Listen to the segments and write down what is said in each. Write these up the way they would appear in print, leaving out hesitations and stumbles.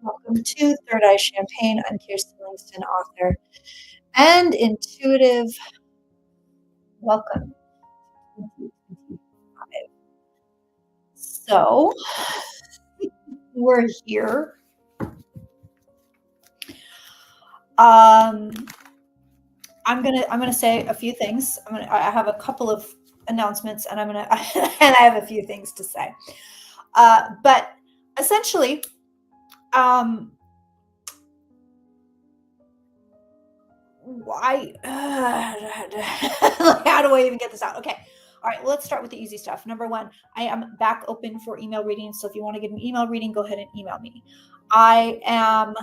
Welcome to Third Eye Champagne. I'm Kirsten Langston, author and intuitive. Welcome to 2025. So we're here. I'm gonna say a few things. I have a couple of announcements, and and I have a few things to say. But essentially, why how do I even get this out? Okay. All right, well, let's start with the easy stuff. Number one, I am back open for email readings. So if you want to get an email reading, go ahead and email me. I am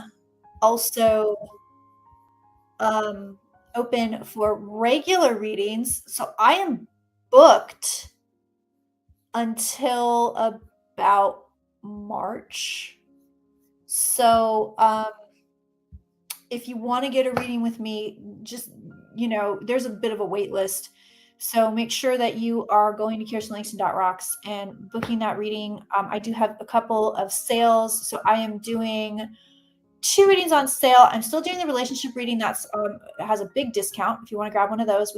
also open for regular readings. So I am booked until about March. So if you want to get a reading with me, just, there's a bit of a wait list. So make sure that you are going to kirstenlangston.rocks and booking that reading. I do have a couple of sales. So I am doing 2 readings on sale. I'm still doing the relationship reading. That's has a big discount. If you want to grab one of those,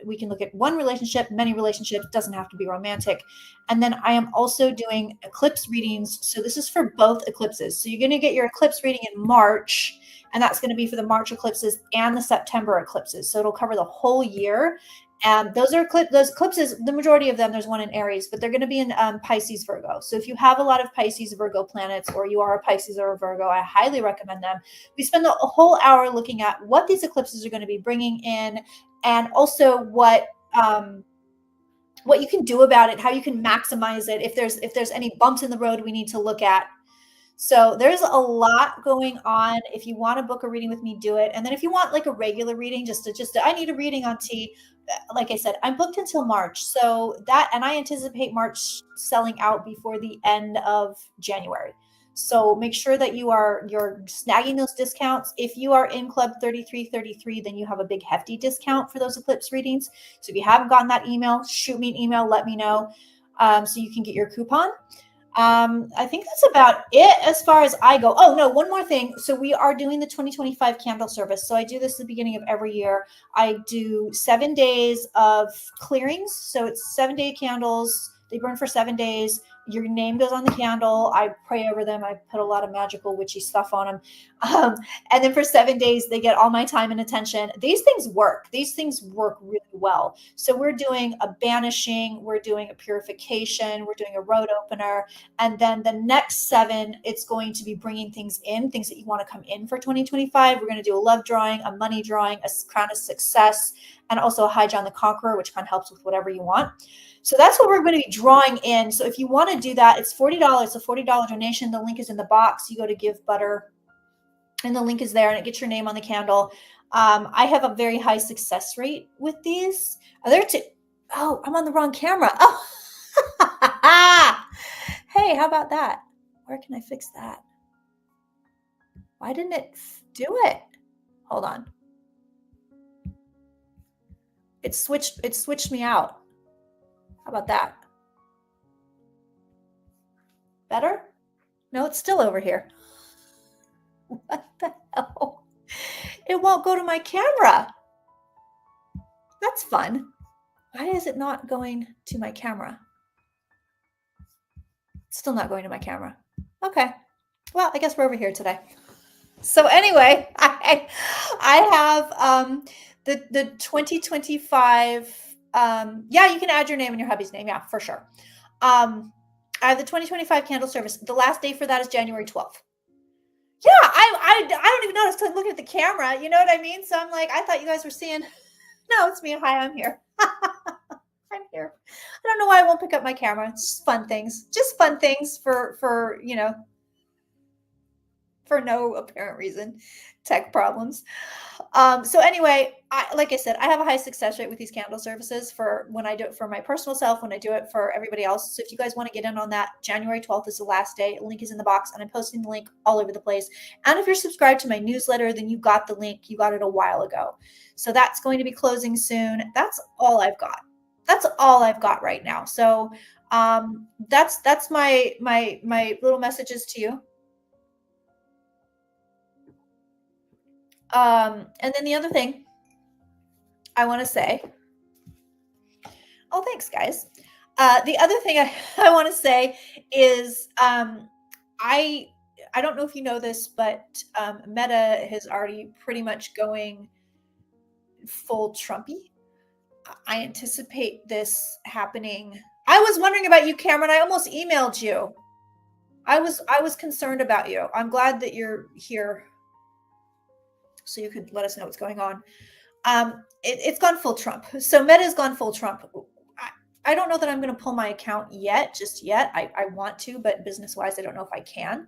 we can look at one relationship, many relationships, doesn't have to be romantic. And then I am also doing eclipse readings. So this is for both eclipses. So you're going to get your eclipse reading in March, and that's going to be for the March eclipses and the September eclipses. So it'll cover the whole year. And those eclipses, the majority of them, there's one in Aries, but they're going to be in Pisces, Virgo. So if you have a lot of Pisces, Virgo planets, or you are a Pisces or a Virgo, I highly recommend them. We spend a whole hour looking at what these eclipses are going to be bringing in, and also what you can do about it, how you can maximize it. If there's any bumps in the road we need to look at. So there's a lot going on. If you want to book a reading with me, do it. And then if you want like a regular reading, I need a reading on T. Like I said, I'm booked until March. So and I anticipate March selling out before the end of January. So make sure that you're snagging those discounts. If you are in Club 3333, then you have a big hefty discount for those eclipse readings. So if you haven't gotten that email, shoot me an email, let me know, so you can get your coupon. I think that's about it as far as I go. Oh no, one more thing. So we are doing the 2025 candle service. So I do this at the beginning of every year. I do 7 days of clearings. So it's 7-day candles. They burn for 7 days. Your name goes on the candle. I pray over them. I put a lot of magical witchy stuff on them. And then for 7 days, they get all my time and attention. These things work. These things work really well. So we're doing a banishing. We're doing a purification. We're doing a road opener. And then the next 7, it's going to be bringing things that you want to come in for 2025. We're going to do a love drawing, a money drawing, a crown of success, and also a High John the Conqueror, which kind of helps with whatever you want. So that's what we're going to be drawing in. So if you want to do that, it's $40. It's a $40 donation. The link is in the box. You go to Give Butter, and the link is there, and it gets your name on the candle. I have a very high success rate with these. Oh, I'm on the wrong camera. Oh, hey, how about that? Where can I fix that? Why didn't it do it? Hold on. It switched me out. How about that? Better? No, it's still over here. What the hell? It won't go to my camera. That's fun. Why is it not going to my camera? It's still not going to my camera. Okay. Well, I guess we're over here today. So anyway, I have the 2025. Yeah, you can add your name and your hubby's name. Yeah, for sure. I have the 2025 candle service. The last day for that is January 12th. Yeah, I don't even notice looking at the camera. You know what I mean? So I'm like, I thought you guys were seeing. No, it's me. Hi, I'm here. I'm here. I don't know why I won't pick up my camera. It's just fun things. Just fun things for for no apparent reason. Tech problems. So anyway, like I said, I have a high success rate with these candle services for when I do it for my personal self, when I do it for everybody else. So if you guys want to get in on that, January 12th is the last day. Link is in the box, and I'm posting the link all over the place. And if you're subscribed to my newsletter, then you got the link. You got it a while ago. So that's going to be closing soon. That's all I've got. That's all I've got right now. So that's my little messages to you. And then the other thing I want to say, oh, thanks, guys. The other thing I want to say is I don't know if you know this, but Meta is already pretty much going full Trumpy. I anticipate this happening. I was wondering about you, Cameron. I almost emailed you. I was concerned about you. I'm glad that you're here, so you could let us know what's going on. It's gone full Trump. So Meta's gone full Trump. I don't know that I'm going to pull my account just yet. I want to, but business wise, I don't know if I can.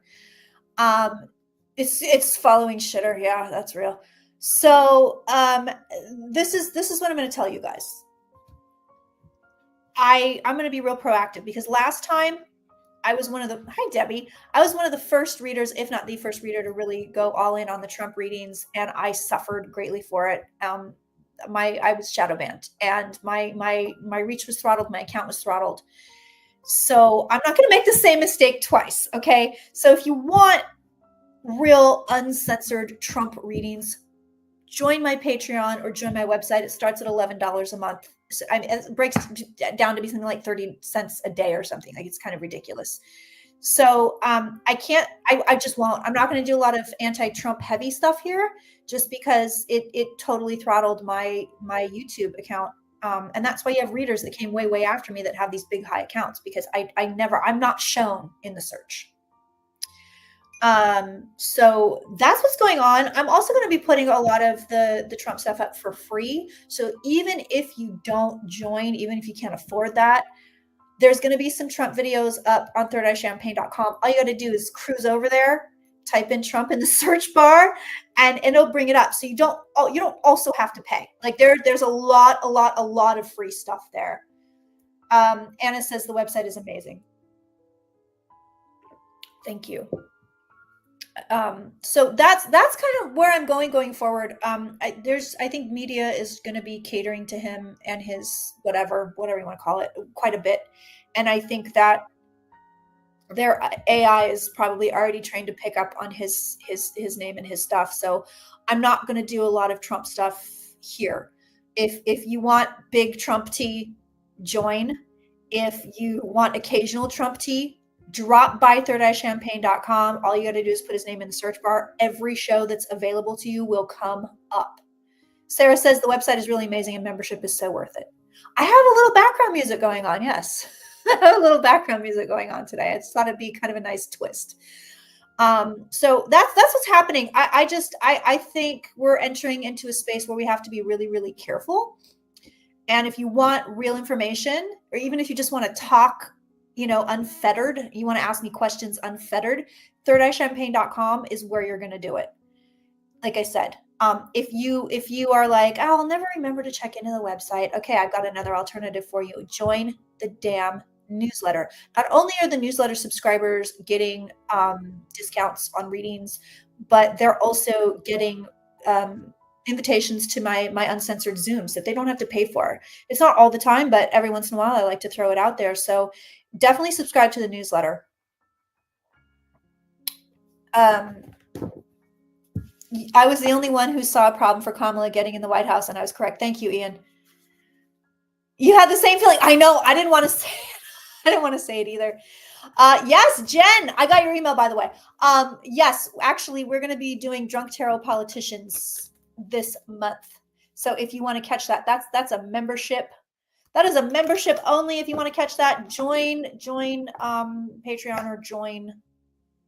It's following shitter. Yeah, that's real. So this is what I'm going to tell you guys. I'm going to be real proactive, because last time I was hi Debbie, I was one of the first readers, if not the first reader, to really go all in on the Trump readings, and I suffered greatly for it. I was shadow banned, and my reach was throttled, my account was throttled. So I'm not going to make the same mistake twice. Okay. So if you want real uncensored Trump readings, join my Patreon or join my website. It starts at $11 a month. So, it breaks down to be something like 30 cents a day or something. Like, it's kind of ridiculous. So I just won't. I'm not going to do a lot of anti-Trump heavy stuff here, just because it totally throttled my YouTube account. And that's why you have readers that came way after me that have these big high accounts, because I'm not shown in the search. So that's what's going on. I'm also going to be putting a lot of the Trump stuff up for free. So even if you don't join, even if you can't afford that, there's going to be some Trump videos up on thirdeyechampagne.com. All you got to do is cruise over there, type in Trump in the search bar, and it'll bring it up. So you don't also have to pay. Like, there's a lot of free stuff there. Anna says the website is amazing. Thank you. So that's kind of where I'm going forward. I think media is going to be catering to him and his whatever you want to call it quite a bit. And I think that their AI is probably already trained to pick up on his name and his stuff. So I'm not going to do a lot of Trump stuff here. If you want big Trump tea, join. If you want occasional Trump tea, drop by thirdeyechampagne.com. All you got to do is put his name in the search bar. Every show that's available to you will come up. Sarah says the website is really amazing and membership is so worth it. I have a little background music going on. Yes, a little background music going on today. I just thought it'd be kind of a nice twist. So that's what's happening. I think we're entering into a space where we have to be really careful. And if you want real information, or even if you just want to talk, unfettered, you want to ask me questions unfettered, thirdeyechampagne.com is where you're going to do it. Like I said, if you are like, oh, I'll never remember to check into the website. Okay, I've got another alternative for you. Join the damn newsletter. Not only are the newsletter subscribers getting discounts on readings, but they're also getting invitations to my uncensored Zooms that they don't have to pay for. It's not all the time, but every once in a while I like to throw it out there. So definitely subscribe to the newsletter. I was the only one who saw a problem for Kamala getting in the White House, and I was correct. Thank you, Ian. You had the same feeling. I know. I didn't want to say it. I didn't want to say it either. Yes, Jen, I got your email, by the way. Yes, actually, we're going to be doing Drunk Tarot Politicians this month. So if you want to catch that, that's a membership. That is a membership only. If you want to catch that, join Patreon or join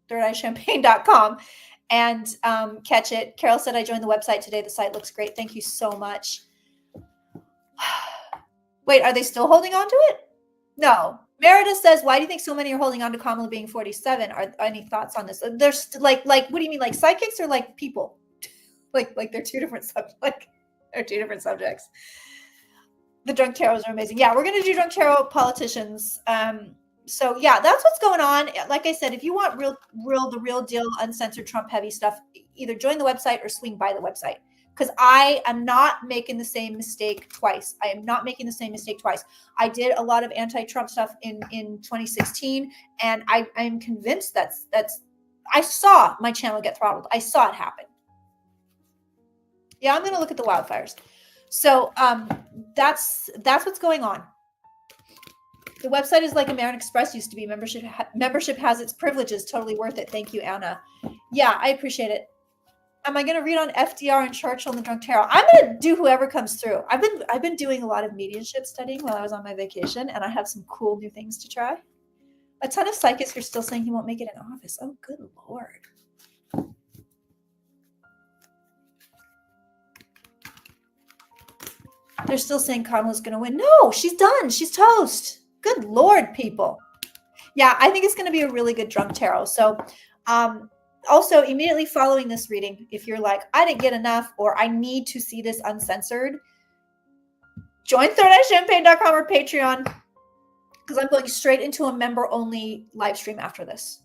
thirdeyechampagne.com and catch it. Carol said I joined the website today. The site looks great. Thank you so much. Wait, are they still holding on to it? No. Meredith says, why do you think so many are holding on to Kamala being 47? Are any thoughts on this? There's like, what do you mean? Like psychics or like people? like they're two different subjects. They're two different subjects. The drunk tarots are amazing. Yeah, we're going to do drunk tarot politicians. So yeah, that's what's going on. Like I said, if you want the real deal, uncensored Trump heavy stuff, either join the website or swing by the website. Because I am not making the same mistake twice. I am not making the same mistake twice. I did a lot of anti-Trump stuff in 2016, and I'm convinced that's I saw my channel get throttled. I saw it happen. Yeah, I'm going to look at the wildfires. So that's what's going on. The website is like American Express used to be. Membership has its privileges. Totally worth it. Thank you, Anna. Yeah, I appreciate it. Am I going to read on FDR and Churchill and the Drunk Tarot? I'm going to do whoever comes through. I've been doing a lot of mediumship studying while I was on my vacation, and I have some cool new things to try. A ton of psychics are still saying he won't make it in office. Oh, good Lord. They're still saying Kamala's going to win. No, she's done. She's toast. Good Lord, people. Yeah, I think it's going to be a really good drunk tarot. So, also immediately following this reading, if you're like, I didn't get enough, or I need to see this uncensored, join thirdeyechampagne.com or Patreon, because I'm going straight into a member-only live stream after this.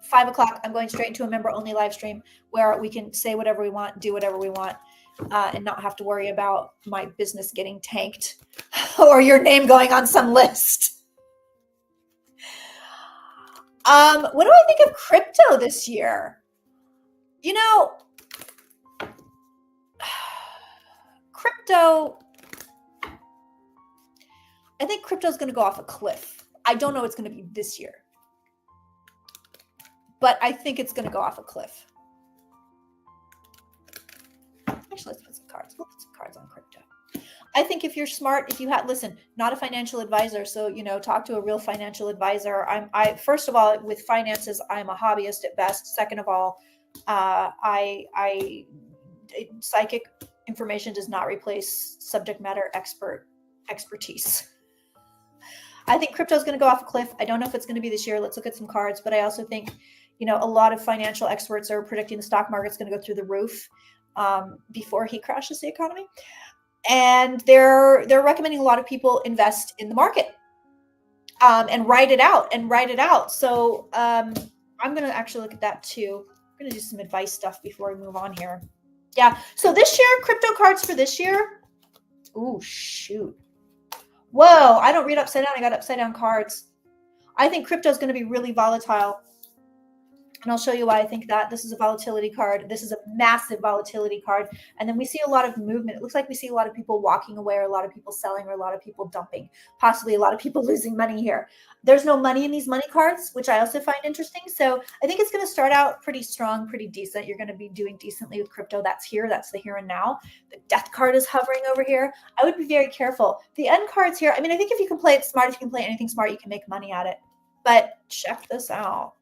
5 o'clock, I'm going straight into a member-only live stream where we can say whatever we want, do whatever we want, and not have to worry about my business getting tanked or your name going on some list. What do I think of crypto this year? You know, crypto, I think crypto is going to go off a cliff. I don't know it's going to be this year, but I think it's going to go off a cliff. Actually, let's put some cards. We'll put some cards on crypto. I think if you're smart, if you had, listen, not a financial advisor, so, you know, talk to a real financial advisor. First of all, with finances, I'm a hobbyist at best. Second of all, psychic information does not replace subject matter expertise. I think crypto is going to go off a cliff. I don't know if it's going to be this year. Let's look at some cards, but I also think, you know, a lot of financial experts are predicting the stock market's going to go through the roof before he crashes the economy. And they're recommending a lot of people invest in the market and write it out. So I'm going to actually look at that too. I'm going to do some advice stuff before we move on here. Yeah. So this year, crypto cards for this year. Ooh, shoot. Whoa. I don't read upside down. I got upside down cards. I think crypto is going to be really volatile. And I'll show you why I think that. This is a volatility card. This is a massive volatility card. And then we see a lot of movement. It looks like we see a lot of people walking away, or a lot of people selling, or a lot of people dumping, possibly a lot of people losing money here. There's no money in these money cards, which I also find interesting. So I think it's going to start out pretty strong, pretty decent. You're going to be doing decently with crypto. That's here. That's the here and now. The death card is hovering over here. I would be very careful. The end card's here. I mean, I think if you can play it smart, if you can play anything smart, you can make money at it. But check this out.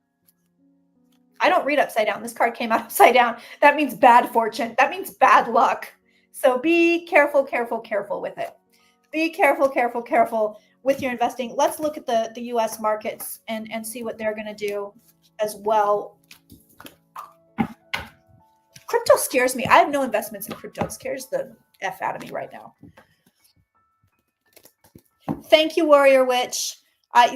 I don't read upside down. This card came out upside down. That means bad fortune. That means bad luck. So be careful with it. Be careful with your investing. Let's look at the U.S. markets and see what they're going to do as well. Crypto scares me. I have no investments in crypto. It scares the F out of me right now. Thank you, Warrior Witch.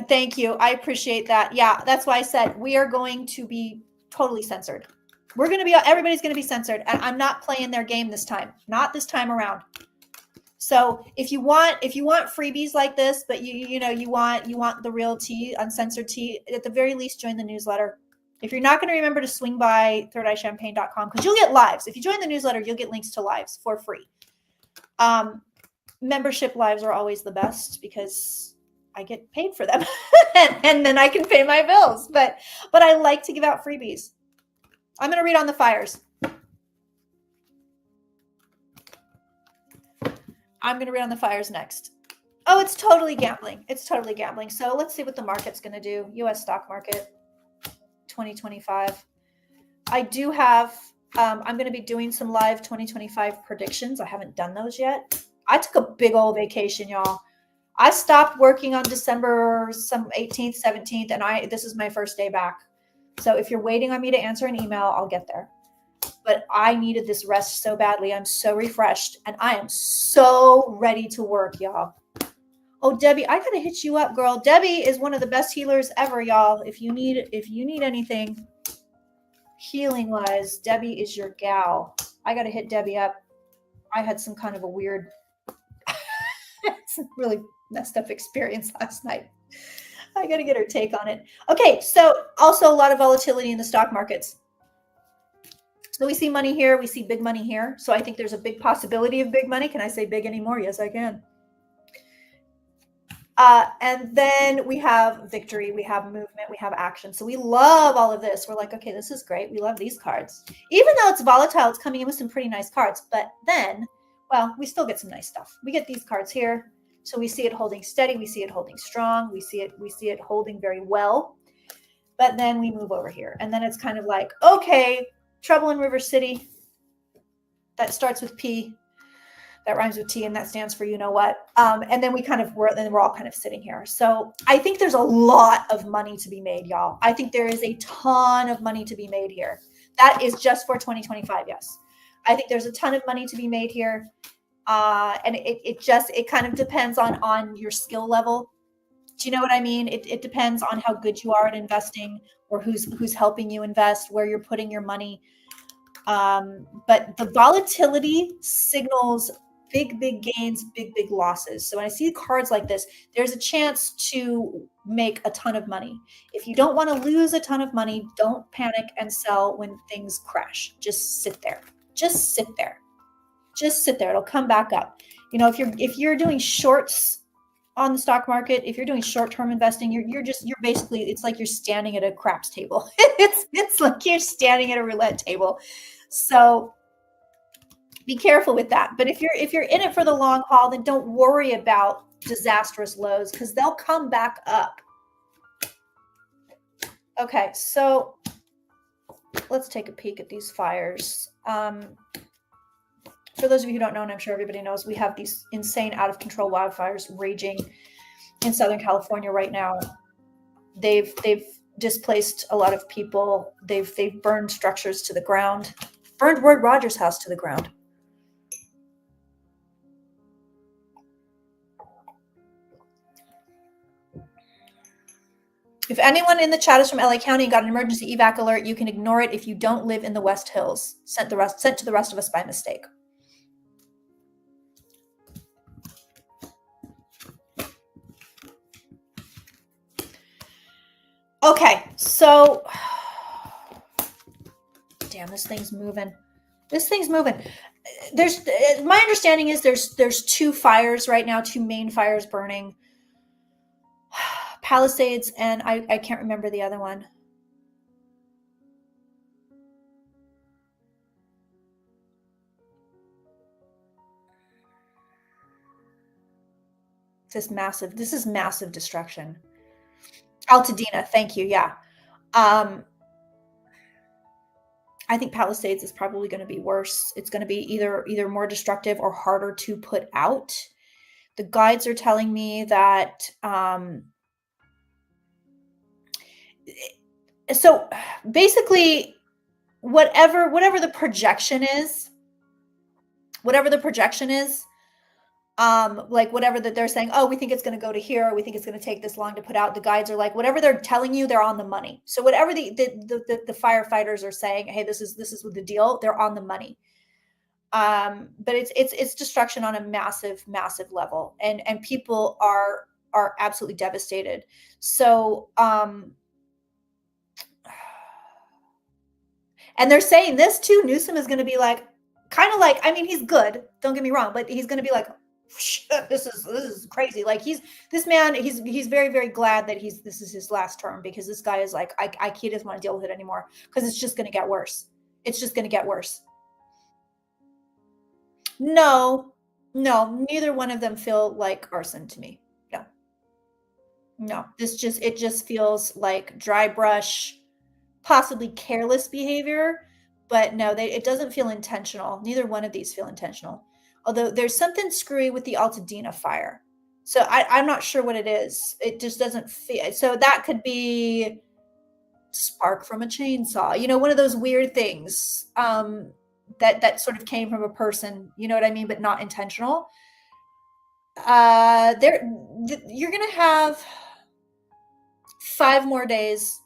Thank you. I appreciate that. Yeah, that's why I said we are going to be totally censored. Everybody's going to be censored. And I'm not playing their game this time. Not this time around. So if you want freebies like this, but you want the real tea, uncensored tea, at the very least, join the newsletter. If you're not going to remember to swing by thirdeyechampagne.com, because you'll get lives. If you join the newsletter, you'll get links to lives for free. Membership lives are always the best because I get paid for them and then I can pay my bills. But I like to give out freebies. I'm going to read on the fires. I'm going to read on the fires next. Oh, it's totally gambling. It's totally gambling. So let's see what the market's going to do. U.S. stock market 2025. I do have, I'm going to be doing some live 2025 predictions. I haven't done those yet. I took a big old vacation, y'all. I stopped working on December 18th, 17th, and this is my first day back. So if you're waiting on me to answer an email, I'll get there. But I needed this rest so badly. I'm so refreshed, and I am so ready to work, y'all. Oh, Debbie, I gotta hit you up, girl. Debbie is one of the best healers ever, y'all. If you need anything healing wise, Debbie is your gal. I gotta hit Debbie up. I had some kind of a weird, some really messed up experience last night. I got to get her take on it. Okay, so also a lot of volatility in the stock markets. So we see money here, we see big money here. So I think there's a big possibility of big money. Can I say big anymore? Yes, I can. And then we have victory, we have movement, we have action. So we love all of this. We're like, okay, this is great. We love these cards. Even though it's volatile, it's coming in with some pretty nice cards. But then, well, we still get some nice stuff. We get these cards here. So we see it holding steady. We see it holding strong. We see it holding very well. But then we move over here. And then it's kind of like, okay, trouble in River City. That starts with P. That rhymes with T, and that stands for you know what. And then we're all kind of sitting here. So I think there's a lot of money to be made, y'all. I think there is a ton of money to be made here. That is just for 2025. Yes, I think there's a ton of money to be made here, and it kind of depends on your skill level. Do you know what I mean? It depends on how good you are at investing, or who's helping you invest, where you're putting your money. But the volatility signals big gains, big losses. So when I see cards like this, there's a chance to make a ton of money. If you don't want to lose a ton of money, don't panic and sell when things crash. Just sit there. Just sit there. Just sit there. It'll come back up. You know, if you're doing shorts on the stock market, if you're doing short-term investing, you're basically, it's like you're standing at a craps table. it's like you're standing at a roulette table. So be careful with that. But if you're in it for the long haul, then don't worry about disastrous lows, because they'll come back up. Okay, so let's take a peek at these fires. For those of you who don't know, and I'm sure everybody knows, we have these insane, out of control wildfires raging in Southern California right now. They've displaced a lot of people. They've burned structures to the ground. Burned Roy Rogers' house to the ground. If anyone in the chat is from LA County and got an emergency evac alert, you can ignore it if you don't live in the West Hills. Sent to the rest of us by mistake. Okay, so damn, this thing's moving. This thing's moving. There's, my understanding is there's two fires right now, two main fires burning. Palisades, and I can't remember the other one. This is massive destruction. Altadena, thank you. Yeah. I think Palisades is probably going to be worse. It's going to be either more destructive or harder to put out. The guides are telling me that so basically whatever the projection is, like whatever that they're saying, oh, we think it's going to go to here, we think it's going to take this long to put out, the guides are like, whatever they're telling you, they're on the money. So whatever the firefighters are saying, hey, this is the deal, they're on the money. But it's destruction on a massive level, and people are absolutely devastated. So and they're saying this too, Newsom is going to be like, kind of like, I mean, he's good, don't get me wrong, but he's going to be like, this is crazy. Like he's very, very glad that this is his last term, because this guy is like, he doesn't want to deal with it anymore, because it's just going to get worse. It's just going to get worse. No, neither one of them feel like arson to me. No, it just feels like dry brush, possibly careless behavior, but no, it doesn't feel intentional. Neither one of these feel intentional. Although there's something screwy with the Altadena fire. So I'm not sure what it is. It just doesn't feel, so that could be spark from a chainsaw, one of those weird things that sort of came from a person, you know what I mean, but not intentional. You're going to have 5 more days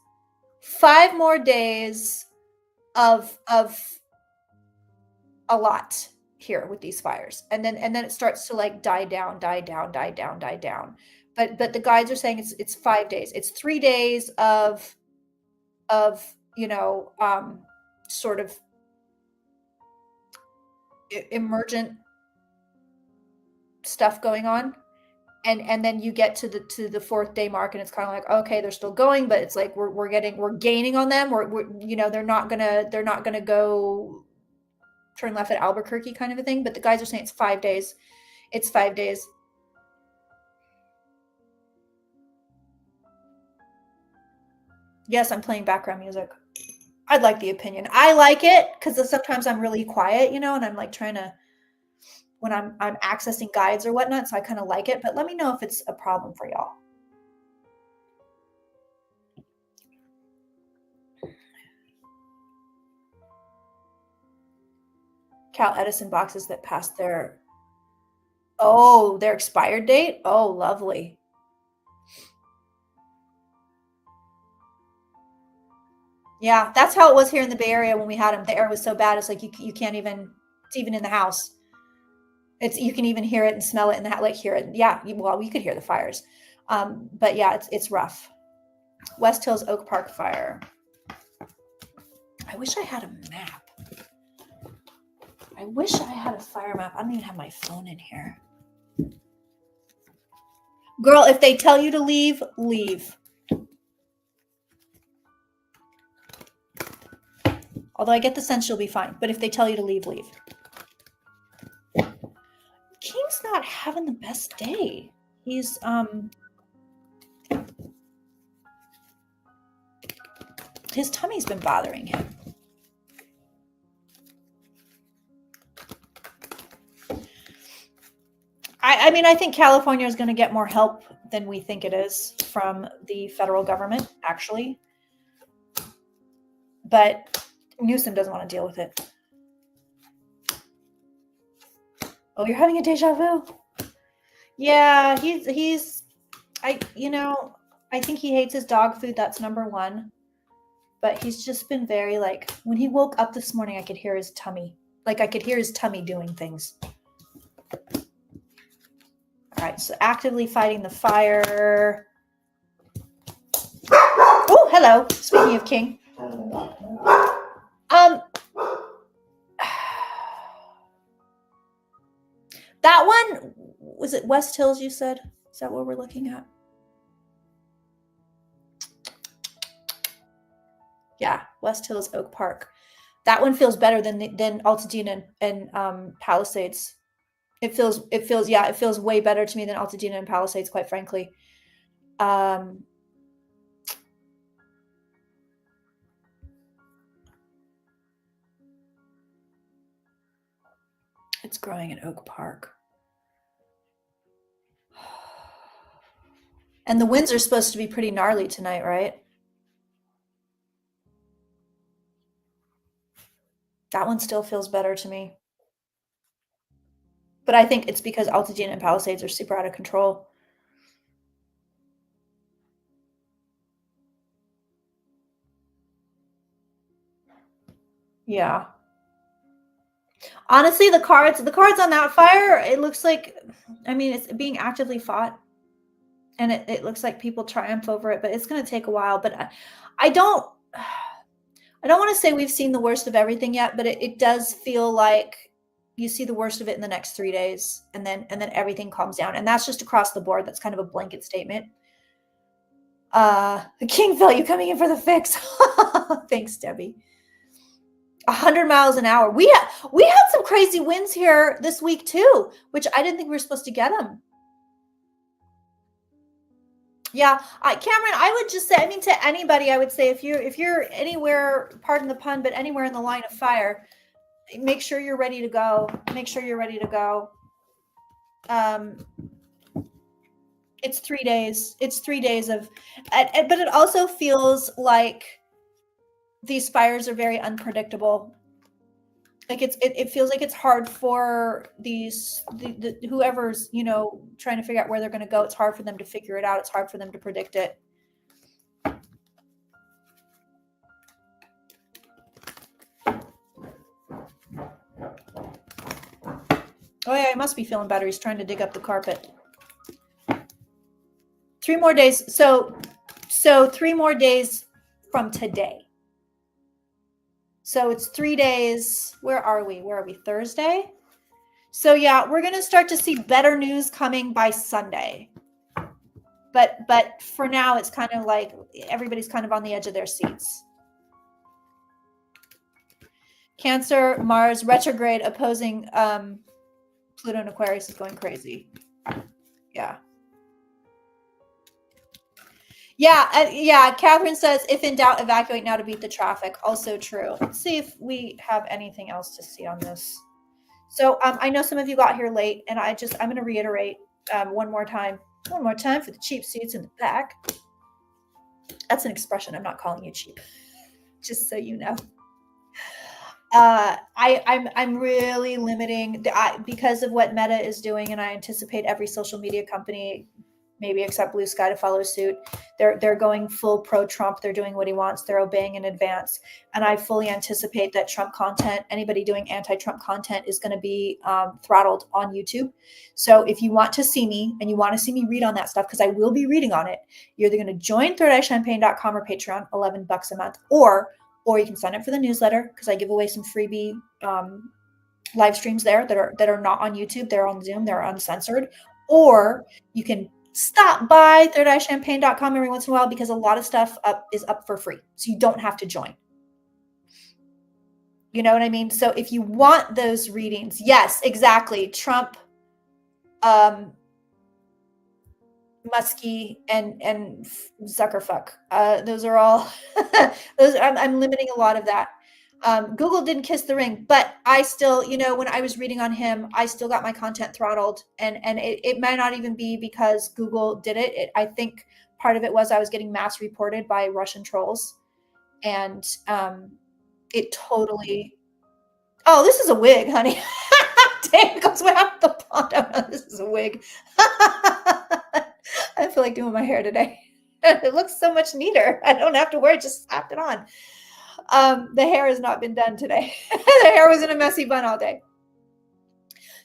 of a lot here with these fires, and then it starts to like die down. But the guides are saying it's 5 days. It's 3 days of sort of emergent stuff going on. And then you get to the fourth day mark, and it's kind of like, okay, they're still going, but it's like we're gaining on them. We're they're not gonna go turn left at Albuquerque kind of a thing. But the guys are saying it's 5 days. It's 5 days. Yes, I'm playing background music. I'd like the opinion. I like it because sometimes I'm really quiet, and I'm like trying to, when I'm accessing guides or whatnot, so I kind of like it. But let me know if it's a problem for y'all. Cal Edison boxes that passed their expired date. Oh, lovely. Yeah, that's how it was here in the Bay Area when we had them. The air was so bad. It's like you can't even. It's even in the house. You can even hear it and smell it in the like hear it. Yeah, well, we could hear the fires. But yeah, it's rough. West Hills Oak Park fire. I wish I had a map. I wish I had a fire map. I don't even have my phone in here. Girl, if they tell you to leave, leave. Although I get the sense you'll be fine. But if they tell you to leave, leave. King's not having the best day. He's, his tummy's been bothering him. I mean, I think California is going to get more help than we think it is from the federal government, actually. But Newsom doesn't want to deal with it. Oh, you're having a deja vu? Yeah, I think he hates his dog food. That's number one. But he's just been very like, when he woke up this morning, I could hear his tummy. Like I could hear his tummy doing things. All right, so actively fighting the fire. Oh, hello. Speaking of King. That one, was it West Hills you said? Is that what we're looking at? Yeah, West Hills Oak Park. That one feels better than Altadena and Palisades. It feels way better to me than Altadena and Palisades, quite frankly. It's growing in Oak Park. And the winds are supposed to be pretty gnarly tonight, right? That one still feels better to me. But I think it's because Altadena and Palisades are super out of control. Yeah. Honestly, the cards on that fire, it looks like, I mean, it's being actively fought. And it looks like people triumph over it, but it's going to take a while. But I don't want to say we've seen the worst of everything yet, but it does feel like you see the worst of it in the next 3 days, and then everything calms down. And that's just across the board. That's kind of a blanket statement. The King felt you coming in for the fix. Thanks, Debbie. 100 miles an hour. We had some crazy winds here this week too, which I didn't think we were supposed to get them. Yeah, Cameron, I would just say, I mean, to anybody, I would say if you're anywhere, pardon the pun, but anywhere in the line of fire, make sure you're ready to go. Make sure you're ready to go. It's 3 days. It's 3 days of, but it also feels like these fires are very unpredictable. Like it feels like it's hard for the whoever's, trying to figure out where they're going to go. It's hard for them to figure it out. It's hard for them to predict it. Oh yeah, I must be feeling better. He's trying to dig up the carpet. 3 more days. So 3 more days from today. So it's 3 days. Where are we? Thursday? So yeah, we're going to start to see better news coming by Sunday. But for now, it's kind of like everybody's kind of on the edge of their seats. Cancer, Mars, retrograde, opposing Pluto and Aquarius is going crazy. Yeah. Yeah. Catherine says, if in doubt, evacuate now to beat the traffic. Also true. Let's see if we have anything else to see on this. So I know some of you got here late, and I'm going to reiterate one more time for the cheap seats in the back. That's an expression. I'm not calling you cheap, just so you know. I'm really limiting because of what Meta is doing, and I anticipate every social media company, maybe except Blue Sky, to follow suit. They're going full pro Trump. They're doing what he wants. They're obeying in advance, and I fully anticipate that Trump content, anybody doing anti-Trump content, is going to be throttled on YouTube. So if you want to see me and you want to see me read on that stuff, because I will be reading on it, you're either going to join thirdeyechampagne.com or Patreon, $11 a month, or you can sign up for the newsletter, because I give away some freebie live streams there that are not on YouTube. They're on Zoom. They're uncensored. Or you can stop by thirdeyechampagne.com every once in a while, because a lot of stuff is up for free. So you don't have to join. You know what I mean? So if you want those readings, yes, exactly. Trump, Muskie, and Zuckerfuck. Those are all, I'm limiting a lot of that. Google didn't kiss the ring, but I still, when I was reading on him, I still got my content throttled, and it might not even be because Google did it. I think part of it was I was getting mass reported by Russian trolls, and it totally, oh, this is a wig, honey. Dang, it goes way up the bottom. This is a wig. I feel like doing my hair today. It looks so much neater. I don't have to wear it, just slapped it on. The hair has not been done today. The hair was in a messy bun all day.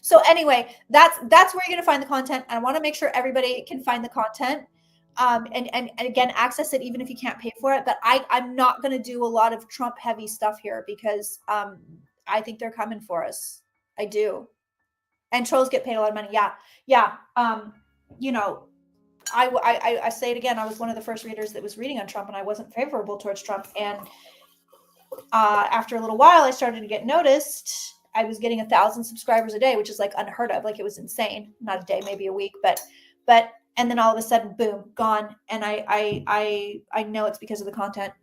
So anyway, that's where you're going to find the content. I want to make sure everybody can find the content. And again, access it even if you can't pay for it. But I'm not going to do a lot of Trump heavy stuff here, because I think they're coming for us. I do. And trolls get paid a lot of money. Yeah. I say it again. I was one of the first readers that was reading on Trump, and I wasn't favorable towards Trump. And after a little while, I started to get noticed. I was getting 1,000 subscribers a day, which is like unheard of. Like, it was insane. Not a day, maybe a week, but and then all of a sudden, boom, gone. And I know it's because of the content.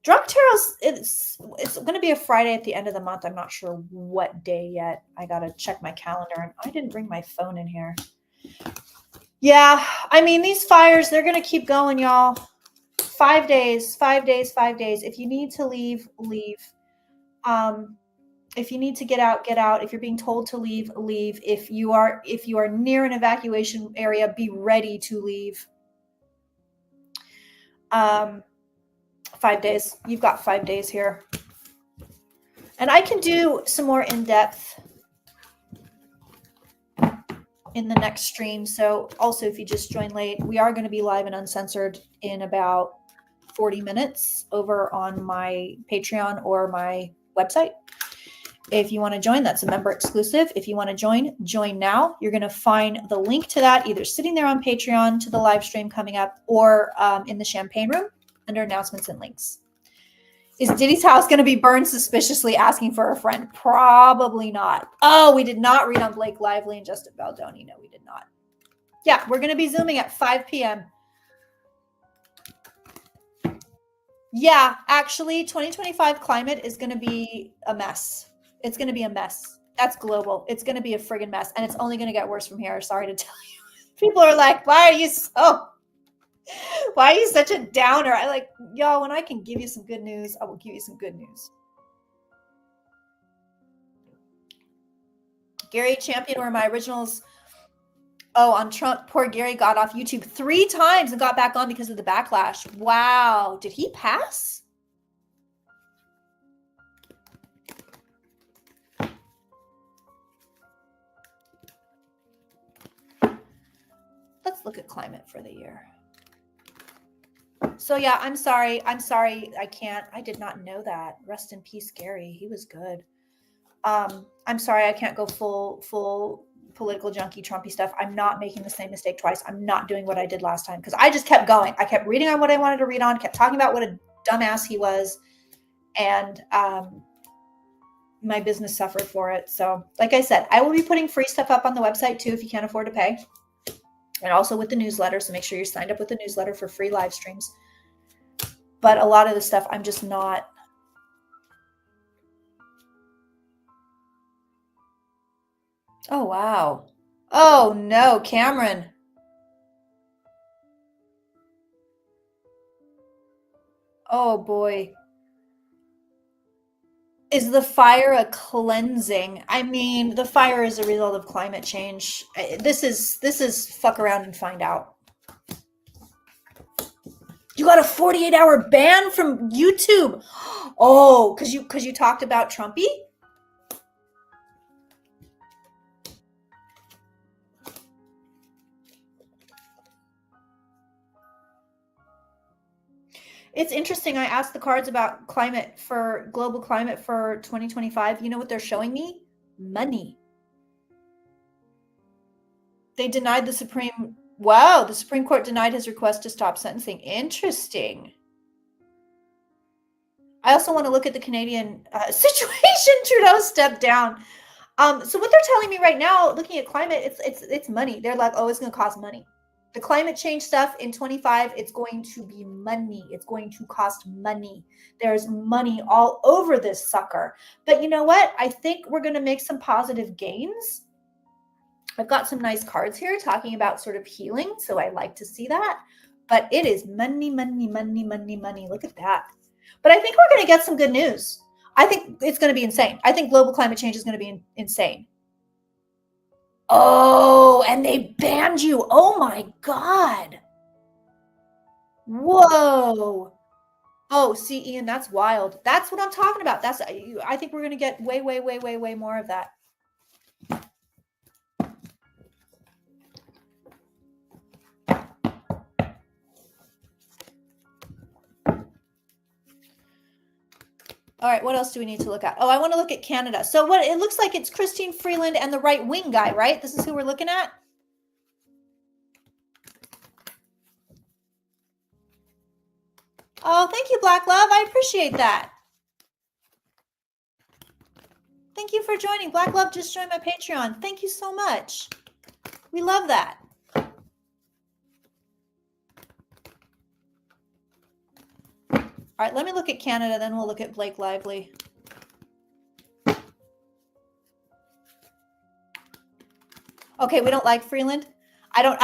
Drunk Tarot's, it's going to be a Friday at the end of the month. I'm not sure what day yet. I got to check my calendar, and I didn't bring my phone in here. Yeah, I mean, these fires, they're going to keep going, y'all. 5 days. If you need to leave, leave. If you need to get out, get out. If you're being told to leave, leave. If you are near an evacuation area, be ready to leave. 5 days. You've got 5 days here. And I can do some more in-depth in the next stream. So also, if you just joined late, we are going to be live and uncensored in about 40 minutes over on my Patreon or my website. If you want to join, that's a member exclusive. If you want to join now. You're going to find the link to that either sitting there on Patreon to the live stream coming up, or in the champagne room under announcements and links. Is Diddy's house going to be burned suspiciously, asking for a friend? Probably not. Oh, we did not read on Blake Lively and Justin Baldoni. No, we did not. Yeah, we're going to be Zooming at 5 p.m. Yeah, actually, 2025 climate is going to be a mess. It's going to be a mess. That's global. It's going to be a friggin' mess, and it's only going to get worse from here. Sorry to tell you. People are like, why are you such a downer? I like, y'all, when I can give you some good news, I will give you some good news. Gary Champion were my originals. Oh, on Trump, poor Gary got off YouTube 3 times and got back on because of the backlash. Wow. Did he pass? Let's look at climate for the year. So yeah, I'm sorry. I did not know that. Rest in peace, Gary. He was good. I'm sorry, I can't go full political junkie Trumpy stuff. I'm not making the same mistake twice. I'm not doing what I did last time because I just kept going. I kept reading on what I wanted to read on, kept talking about what a dumbass he was, and my business suffered for it. So like I said, I will be putting free stuff up on the website too if you can't afford to pay, and also with the newsletter. So make sure you're signed up with the newsletter for free live streams. But a lot of the stuff I'm just not. Oh, wow. Oh, no, Cameron. Oh, boy. Is the fire a cleansing? I mean, the fire is a result of climate change. This is fuck around and find out. You got a 48-hour ban from YouTube. Oh, cuz you talked about Trumpy? It's interesting. I asked the cards about global climate for 2025. You know what they're showing me? Money. They denied the Supreme. Wow, the Supreme Court denied his request to stop sentencing. Interesting. I also want to look at the Canadian situation. Trudeau stepped down. So what they're telling me right now, looking at climate, it's money. They're like, oh, it's going to cost money. The climate change stuff in 25, it's going to be money. It's going to cost money. There's money all over this sucker. But you know what? I think we're going to make some positive gains. I've got some nice cards here talking about sort of healing. So I like to see that. But it is money, money, money, money, money. Look at that. But I think we're going to get some good news. I think it's going to be insane. I think global climate change is going to be insane. Oh, and they banned you. Oh my God. Whoa. Oh, see, Ian, that's wild. That's what I'm talking about. I think we're going to get way, way, way, way, way more of that. All right, what else do we need to look at? Oh, I want to look at Canada. So what it looks like, it's Christine Freeland and the right wing guy, right? This is who we're looking at. Oh, thank you, Black Love. I appreciate that. Thank you for joining. Black Love just joined my Patreon. Thank you so much. We love that. All right, let me look at Canada, then we'll look at Blake Lively. Okay, we don't like Freeland. I don't.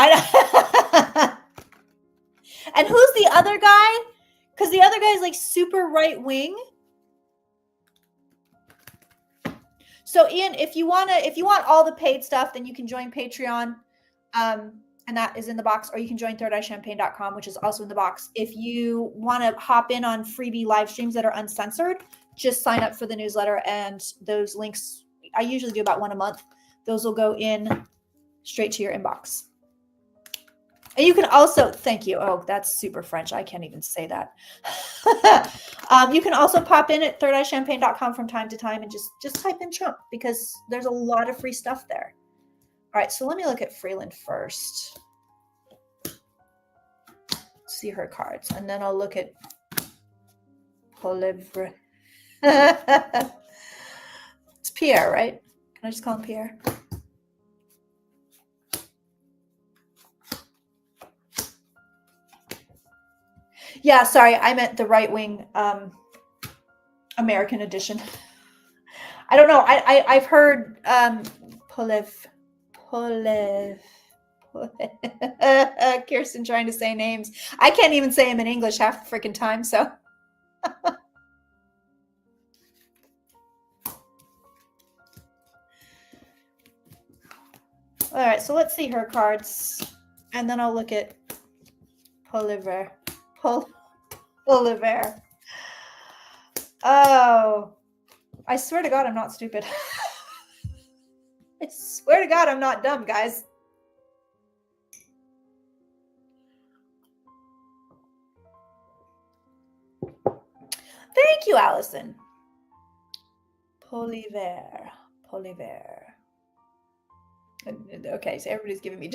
And who's the other guy? Because the other guy is like super right wing. So Ian, if you want all the paid stuff, then you can join Patreon. And that is in the box, or you can join thirdeyechampagne.com, which is also in the box. If you want to hop in on freebie live streams that are uncensored, just sign up for the newsletter, and those links, I usually do about one a month. Those will go in straight to your inbox. And you can also, thank you. Oh, that's super French. I can't even say that. You can also pop in at thirdeyechampagne.com from time to time and just type in Trump, because there's a lot of free stuff there. All right, so let me look at Freeland first. See her cards, and then I'll look at Polivre. It's Pierre, right? Can I just call him Pierre? Yeah, sorry, I meant the right wing American edition. I don't know. I've heard Kirsten trying to say names. I can't even say them in English half the freaking time, so. All right, so let's see her cards, and then I'll look at Poliver. Poliver. Oh, I swear to God, I'm not stupid. I swear to God, I'm not dumb, guys. Thank you, Allison. Poliver. Okay, so everybody's giving me. You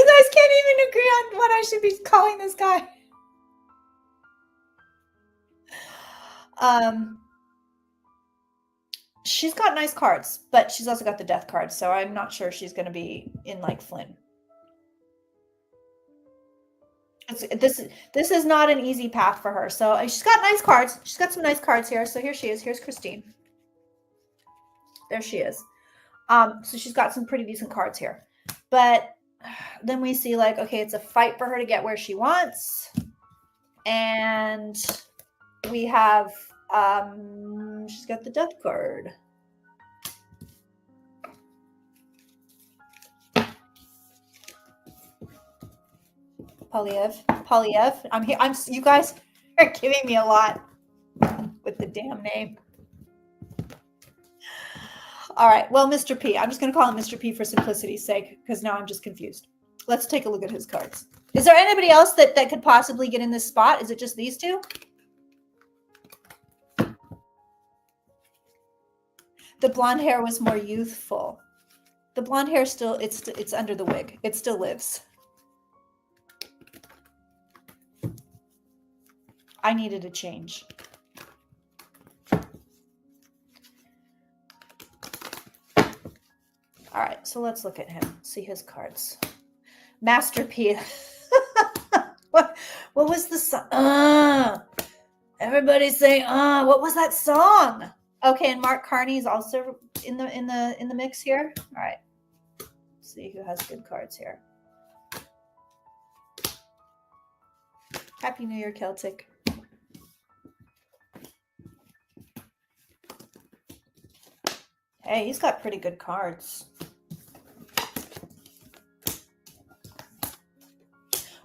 guys can't even agree on what I should be calling this guy. She's got nice cards, but she's also got the death card, so I'm not sure she's going to be in like Flynn. This is not an easy path for her. So she's got nice cards. She's got some nice cards here. So here she is. Here's Christine. There she is. So she's got some pretty decent cards here. But then we see like, okay, it's a fight for her to get where she wants. And we have, she's got the death card. Polyev. I'm here. You guys are giving me a lot with the damn name. All right. Well, Mr. P. I'm just going to call him Mr. P for simplicity's sake, because now I'm just confused. Let's take a look at his cards. Is there anybody else that could possibly get in this spot? Is it just these two? The blonde hair was more youthful. The blonde hair still, it's under the wig. It still lives. I needed a change. All right, so let's look at him, see his cards. Master P. What was the song? Everybody say, what was that song? Okay, and Mark Carney is also in the mix here. All right. Let's see who has good cards here. Happy New Year, Celtic. Hey, he's got pretty good cards.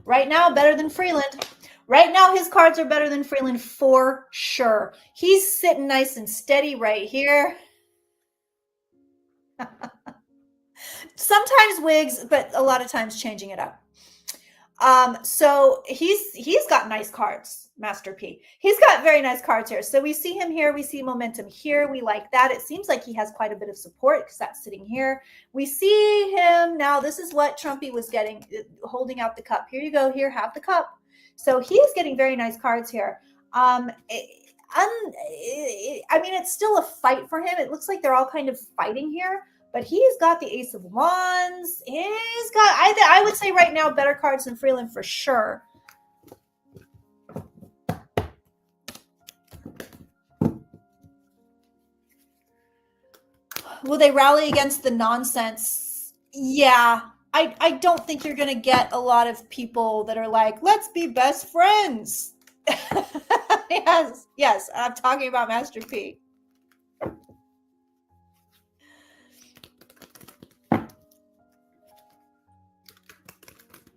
Right now, better than Freeland. Right now, his cards are better than Freeland for sure. He's sitting nice and steady right here. Sometimes wigs, but a lot of times changing it up. So he's got nice cards, Master P. He's got very nice cards here. So we see him here. We see momentum here. We like that. It seems like he has quite a bit of support because that's sitting here. We see him now. This is what Trumpy was getting, holding out the cup. Here you go. Here, have the cup. So he's getting very nice cards here. I mean, it's still a fight for him. It looks like they're all kind of fighting here. But he's got the Ace of Wands. He's got, I would say right now, better cards than Freeland for sure. Will they rally against the nonsense? Yeah. I don't think you're going to get a lot of people that are like, let's be best friends. Yes. I'm talking about Master P.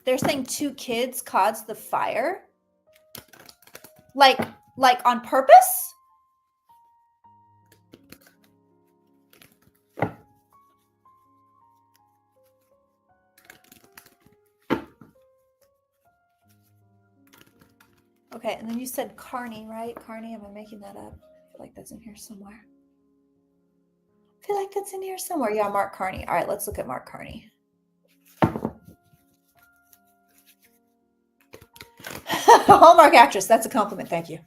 They're saying 2 kids caused the fire? Like on purpose? Okay, and then you said Carney, right? Carney, am I making that up? I feel like that's in here somewhere. Yeah, Mark Carney. All right, let's look at Mark Carney. Hallmark actress. That's a compliment. Thank you.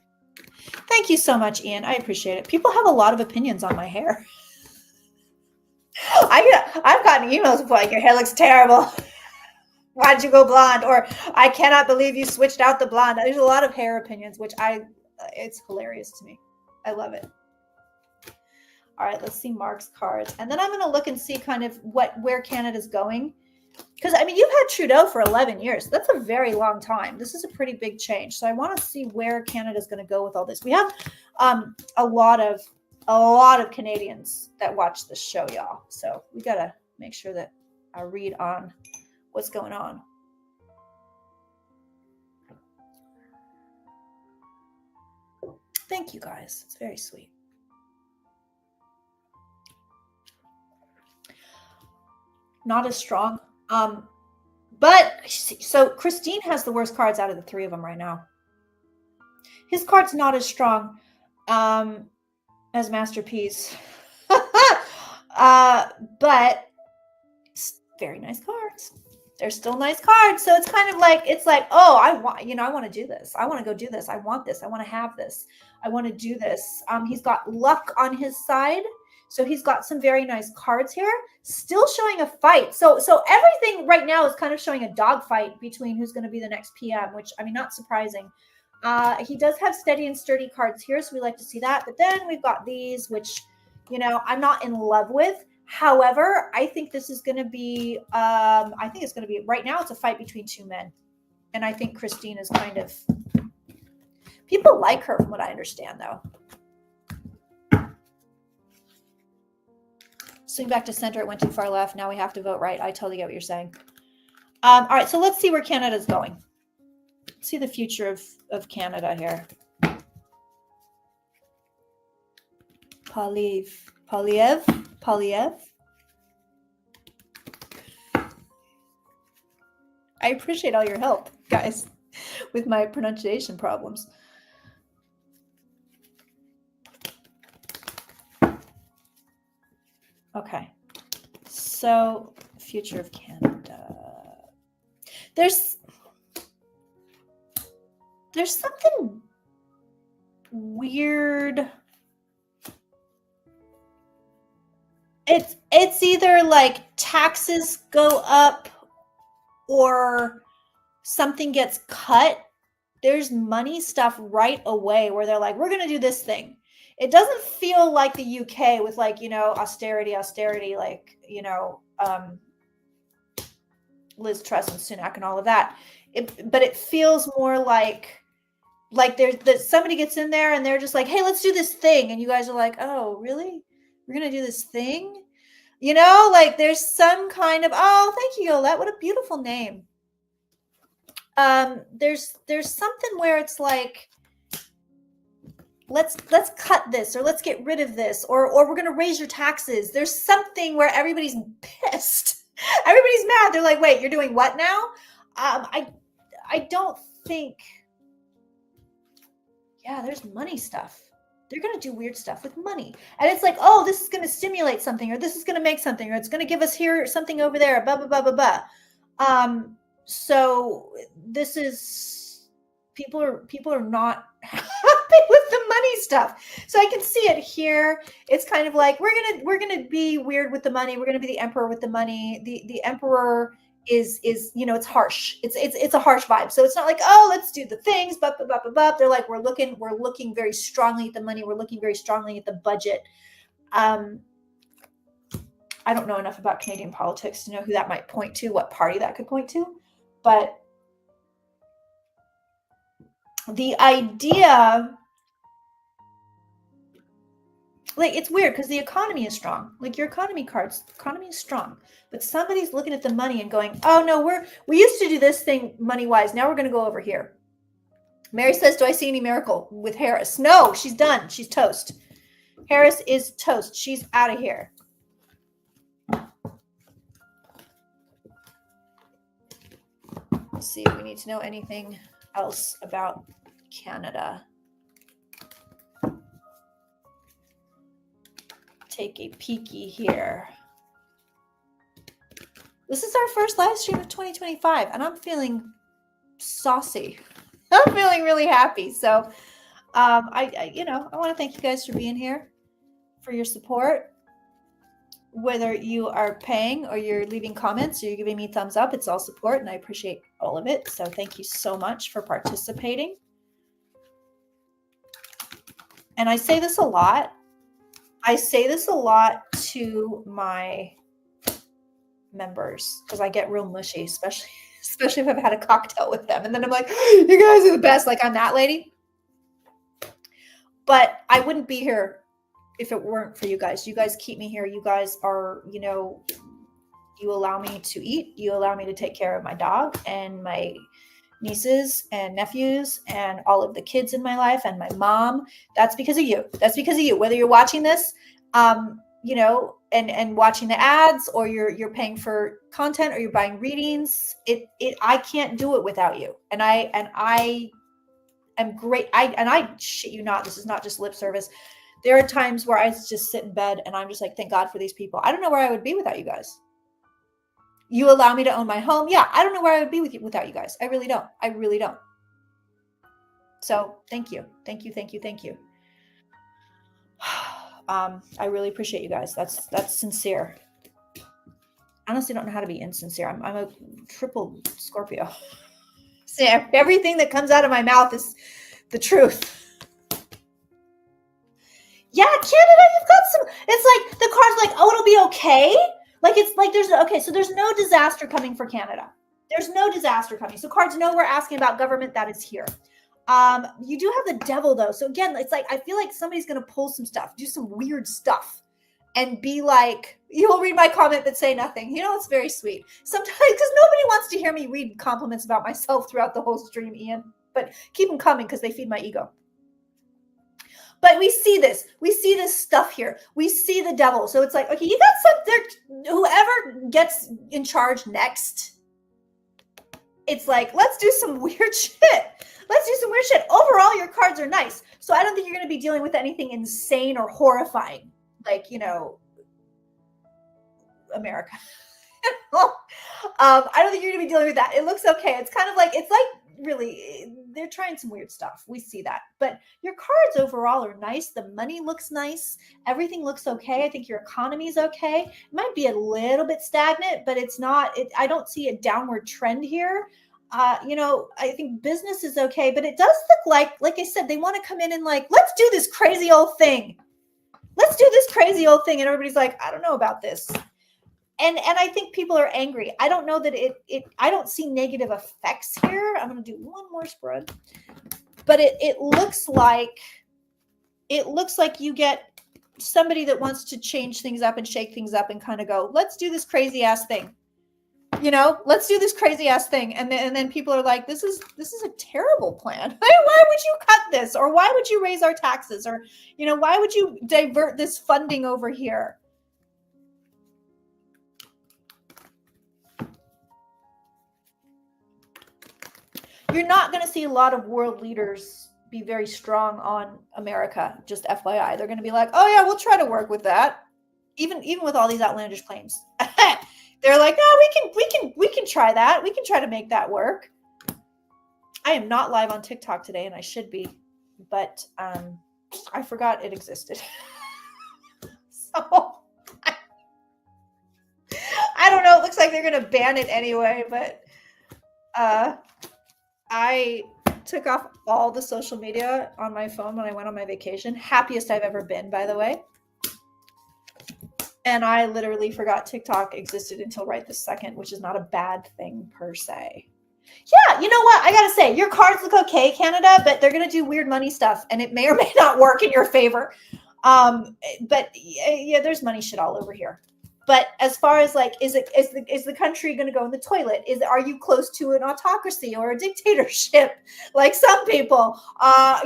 Thank you so much, Ian. I appreciate it. People have a lot of opinions on my hair. I've gotten emails before like, your hair looks terrible. Why did you go blonde? Or I cannot believe you switched out the blonde. There's a lot of hair opinions, which it's hilarious to me. I love it. All right, let's see Mark's cards. And then I'm going to look and see kind of where Canada's going. Because, I mean, you've had Trudeau for 11 years. That's a very long time. This is a pretty big change. So I want to see where Canada's going to go with all this. We have a lot of Canadians that watch this show, y'all. So we got to make sure that I read on what's going on. Thank you, guys. It's very sweet. Not as strong. But so Christine has the worst cards out of the 3 of them right now. His card's not as strong. as masterpiece. But very nice cards. They're still nice cards. So it's kind of like, oh, I want to do this. I want to go do this. I want this. I want to have this. I want to do this. He's got luck on his side. So he's got some very nice cards here, still showing a fight. So everything right now is kind of showing a dog fight between who's going to be the next PM, which, I mean, not surprising. He does have steady and sturdy cards here, so we like to see that. But then we've got these, which, I'm not in love with. However, I think this is going to be, right now it's a fight between two men. And I think Christine is kind of, people like her from what I understand, though. Swing back to center. It went too far left. Now we have to vote right. I totally get what you're saying. All right, so let's see where Canada's going. Let's see the future of Canada here. Polyev. I appreciate all your help, guys, with my pronunciation problems. Okay, so future of Canada. There's something weird. It's either like taxes go up or something gets cut. There's money stuff right away where they're like, we're going to do this thing. It doesn't feel like the UK with like, austerity, like, Liz Truss and Sunak and all of that. But it feels more like there's that somebody gets in there and they're just like, hey, let's do this thing. And you guys are like, oh, really? We're going to do this thing? Like there's some kind of, oh, thank you, Yolette. What a beautiful name. There's something where it's like, let's cut this, or let's get rid of this, or we're going to raise your taxes. There's something where everybody's pissed. Everybody's mad. They're like, wait, you're doing what now? I don't think, there's money stuff. They're going to do weird stuff with money. And it's like, oh, this is going to stimulate something, or this is going to make something, or it's going to give us here something over there, blah, blah, blah, blah, blah. So this is, people are not happy with the money stuff. So I can see it here. It's kind of like, we're going to be weird with the money. We're going to be the emperor with the money. The emperor is it's harsh. It's a harsh vibe. So it's not like, oh, let's do the things, but they're like, we're looking very strongly at the money. We're looking very strongly at the budget. I don't know enough about Canadian politics to know who that might point to, what party that could point to, but the idea, like, it's weird because the economy is strong. Like your economy is strong, but somebody's looking at the money and going, oh no, we used to do this thing money wise. Now we're going to go over here. Mary says, do I see any miracle with Harris? No, she's done. She's toast. Harris is toast. She's out of here. Let's see if we need to know anything else about Canada. Take a peeky here. This is our first live stream of 2025, and I'm feeling saucy. I'm feeling really happy. So, I want to thank you guys for being here, for your support. Whether you are paying or you're leaving comments or you're giving me thumbs up, it's all support, and I appreciate all of it. So thank you so much for participating. And I say this a lot. I say this a lot to my members because I get real mushy, especially if I've had a cocktail with them. And then I'm like, you guys are the best. Like, I'm that lady. But I wouldn't be here if it weren't for you guys. You guys keep me here. You guys are, you allow me to eat. You allow me to take care of my dog and my nieces and nephews and all of the kids in my life and my mom. That's because of you. That's because of you. Whether you're watching this, and watching the ads, or you're paying for content, or you're buying readings, I can't do it without you. And I am great. I shit you not. This is not just lip service. There are times where I just sit in bed and I'm just like, thank God for these people. I don't know where I would be without you guys. You allow me to own my home. Yeah, I don't know where I would be without you guys. I really don't. I really don't. So thank you. Thank you. Thank you. Thank you. I really appreciate you guys. That's sincere. I honestly don't know how to be insincere. I'm a triple Scorpio. So everything that comes out of my mouth is the truth. Yeah, Canada, you've got some. It's like the card's like, oh, it'll be okay. Like it's like there's okay, so there's no disaster coming for Canada. There's no disaster coming. So cards know we're asking about government that is here. You do have the devil though. So again, it's like I feel like somebody's gonna pull some stuff, do some weird stuff, and be like, you'll read my comment but say nothing. You know, it's very sweet. Sometimes because nobody wants to hear me read compliments about myself throughout the whole stream, Ian. But keep them coming because they feed my ego. But we see this stuff here. We see the devil. So it's like, okay, you got some there. Whoever gets in charge next, it's like, let's do some weird shit. Let's do some weird shit. Overall, your cards are nice. So I don't think you're going to be dealing with anything insane or horrifying. Like, you know, America. I don't think you're going to be dealing with that. It looks okay. It's kind of like, it's like, really, they're trying some weird stuff. We see that. But your cards overall are nice. The money looks nice. Everything looks okay. I think your economy is okay. It might be a little bit stagnant, but it's not. I don't see a downward trend here. You know, I think business is okay, but it does look like I said, they want to come in and like, let's do this crazy old thing. Let's do this crazy old thing. And everybody's like, I don't know about this. And I think people are angry. I don't know that I don't see negative effects here. I'm going to do one more spread. But it looks like you get somebody that wants to change things up and shake things up and kind of go, let's do this crazy ass thing. You know, let's do this crazy ass thing. And then people are like, this is a terrible plan. Why would you cut this? Or why would you raise our taxes? Or, you know, why would you divert this funding over here? You're not going to see a lot of world leaders be very strong on America, just FYI. They're going to be like, oh yeah, we'll try to work with that. Even with all these outlandish claims. They're like, no, we can try that. We can try to make that work. I am not live on TikTok today, and I should be, but I forgot it existed. So I don't know. It looks like they're going to ban it anyway, but I took off all the social media on my phone when I went on my vacation. Happiest I've ever been, by the way. And I literally forgot TikTok existed until right this second, which is not a bad thing per se. Yeah, you know what? I got to say, your cards look okay, Canada, but they're going to do weird money stuff, and it may or may not work in your favor. But yeah, there's money shit all over here. But as far as like, is the country going to go in the toilet? Are you close to an autocracy or a dictatorship? Like some people,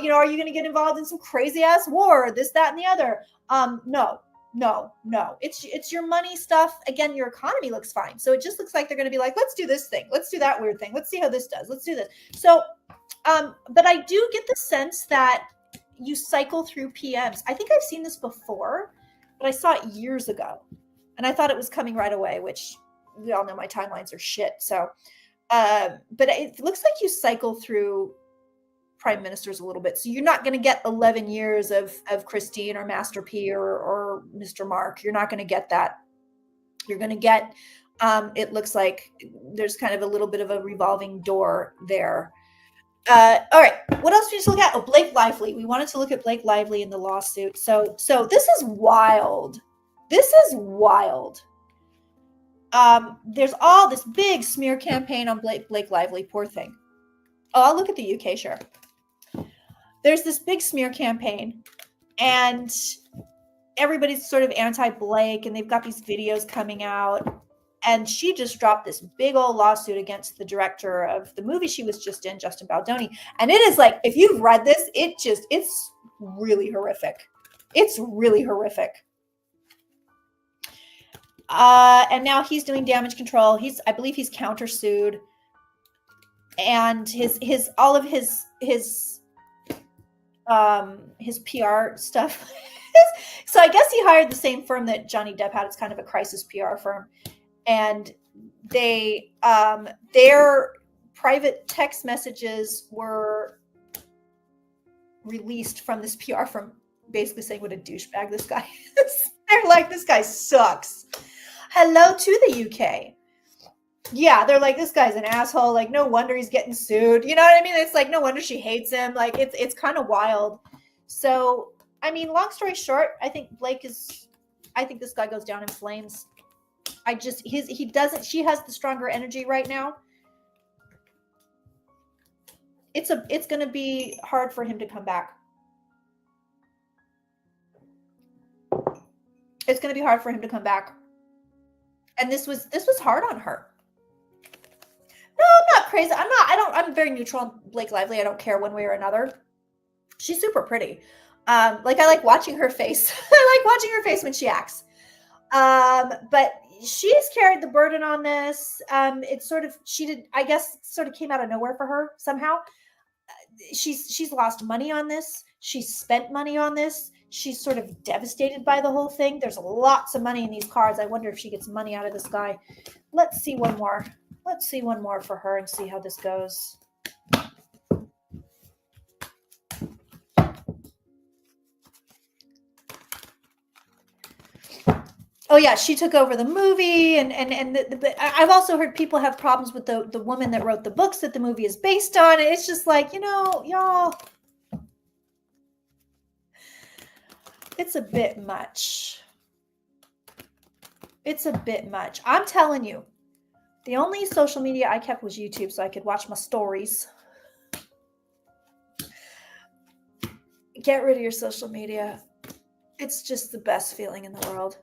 you know, are you going to get involved in some crazy ass war, this, that, and the other? No. It's your money stuff. Again, your economy looks fine. So it just looks like they're going to be like, let's do this thing. Let's do that weird thing. Let's see how this does. Let's do this. So, but I do get the sense that you cycle through PMs. I think I've seen this before, but I saw it years ago. And I thought it was coming right away, which we all know my timelines are shit. So, but it looks like you cycle through prime ministers a little bit. So you're not going to get 11 years of Christine or Master P or Mr. Mark. You're not going to get that. You're going to get, it looks like there's kind of a little bit of a revolving door there. All right. What else do we just look at? Oh, Blake Lively. We wanted to look at Blake Lively in the lawsuit. So this is wild. This is wild. There's all this big smear campaign on Blake Lively. Poor thing. Oh, I'll look at the UK, sure. There's this big smear campaign, and everybody's sort of anti-Blake, and they've got these videos coming out. And she just dropped this big old lawsuit against the director of the movie she was just in, Justin Baldoni. And it is like, if you've read this, it's really horrific. It's really horrific. And now he's doing damage control. I believe he's countersued, and all of his PR stuff So I guess he hired the same firm that Johnny Depp had. It's kind of a crisis PR firm. And they, their private text messages were released from this PR firm, basically saying what a douchebag this guy is. They're like, this guy sucks. Hello to the UK. Yeah, they're like, this guy's an asshole. Like, no wonder he's getting sued. You know what I mean? It's like, no wonder she hates him. Like, it's kind of wild. So, I mean, long story short, I think I think this guy goes down in flames. She has the stronger energy right now. It's going to be hard for him to come back. It's going to be hard for him to come back. And this was hard on her. No, I'm not crazy. I'm very neutral on Blake Lively. I don't care one way or another. She's super pretty. I like watching her face. I like watching her face when she acts. But she's carried the burden on this. I guess sort of came out of nowhere for her somehow. She's lost money on this. She's spent money on this. She's sort of devastated by the whole thing. There's lots of money in these cards. I wonder if she gets money out of this guy. Let's see one more. Let's see one more for her and see how this goes. Oh yeah, she took over the movie, and I've also heard people have problems with the woman that wrote the books that the movie is based on. It's just like, y'all, it's a bit much. It's a bit much. I'm telling you, the only social media I kept was YouTube, so I could watch my stories. Get rid of your social media. It's just the best feeling in the world.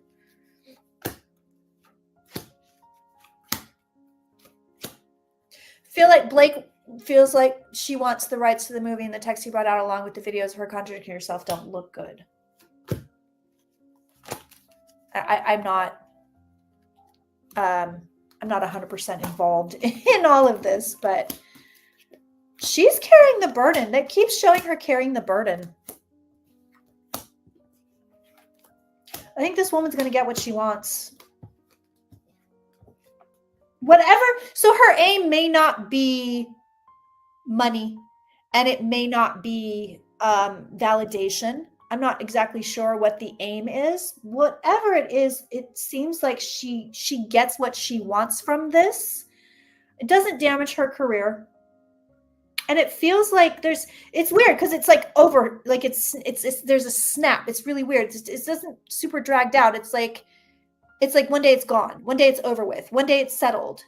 Feel like Blake feels like she wants the rights to the movie, and the text he brought out along with the videos of her contradicting herself don't look good. I'm not 100% involved in all of this, but she's carrying the burden. That keeps showing her carrying the burden. I think this woman's going to get what she wants. Whatever. So her aim may not be money, and it may not be validation. I'm not exactly sure what the aim is. Whatever it is, it seems like she gets what she wants from this. It doesn't damage her career. And it feels like it's weird because it's like over, like it's there's a snap. It's really weird. It doesn't super dragged out. It's like one day it's gone. One day it's over with. One day it's settled.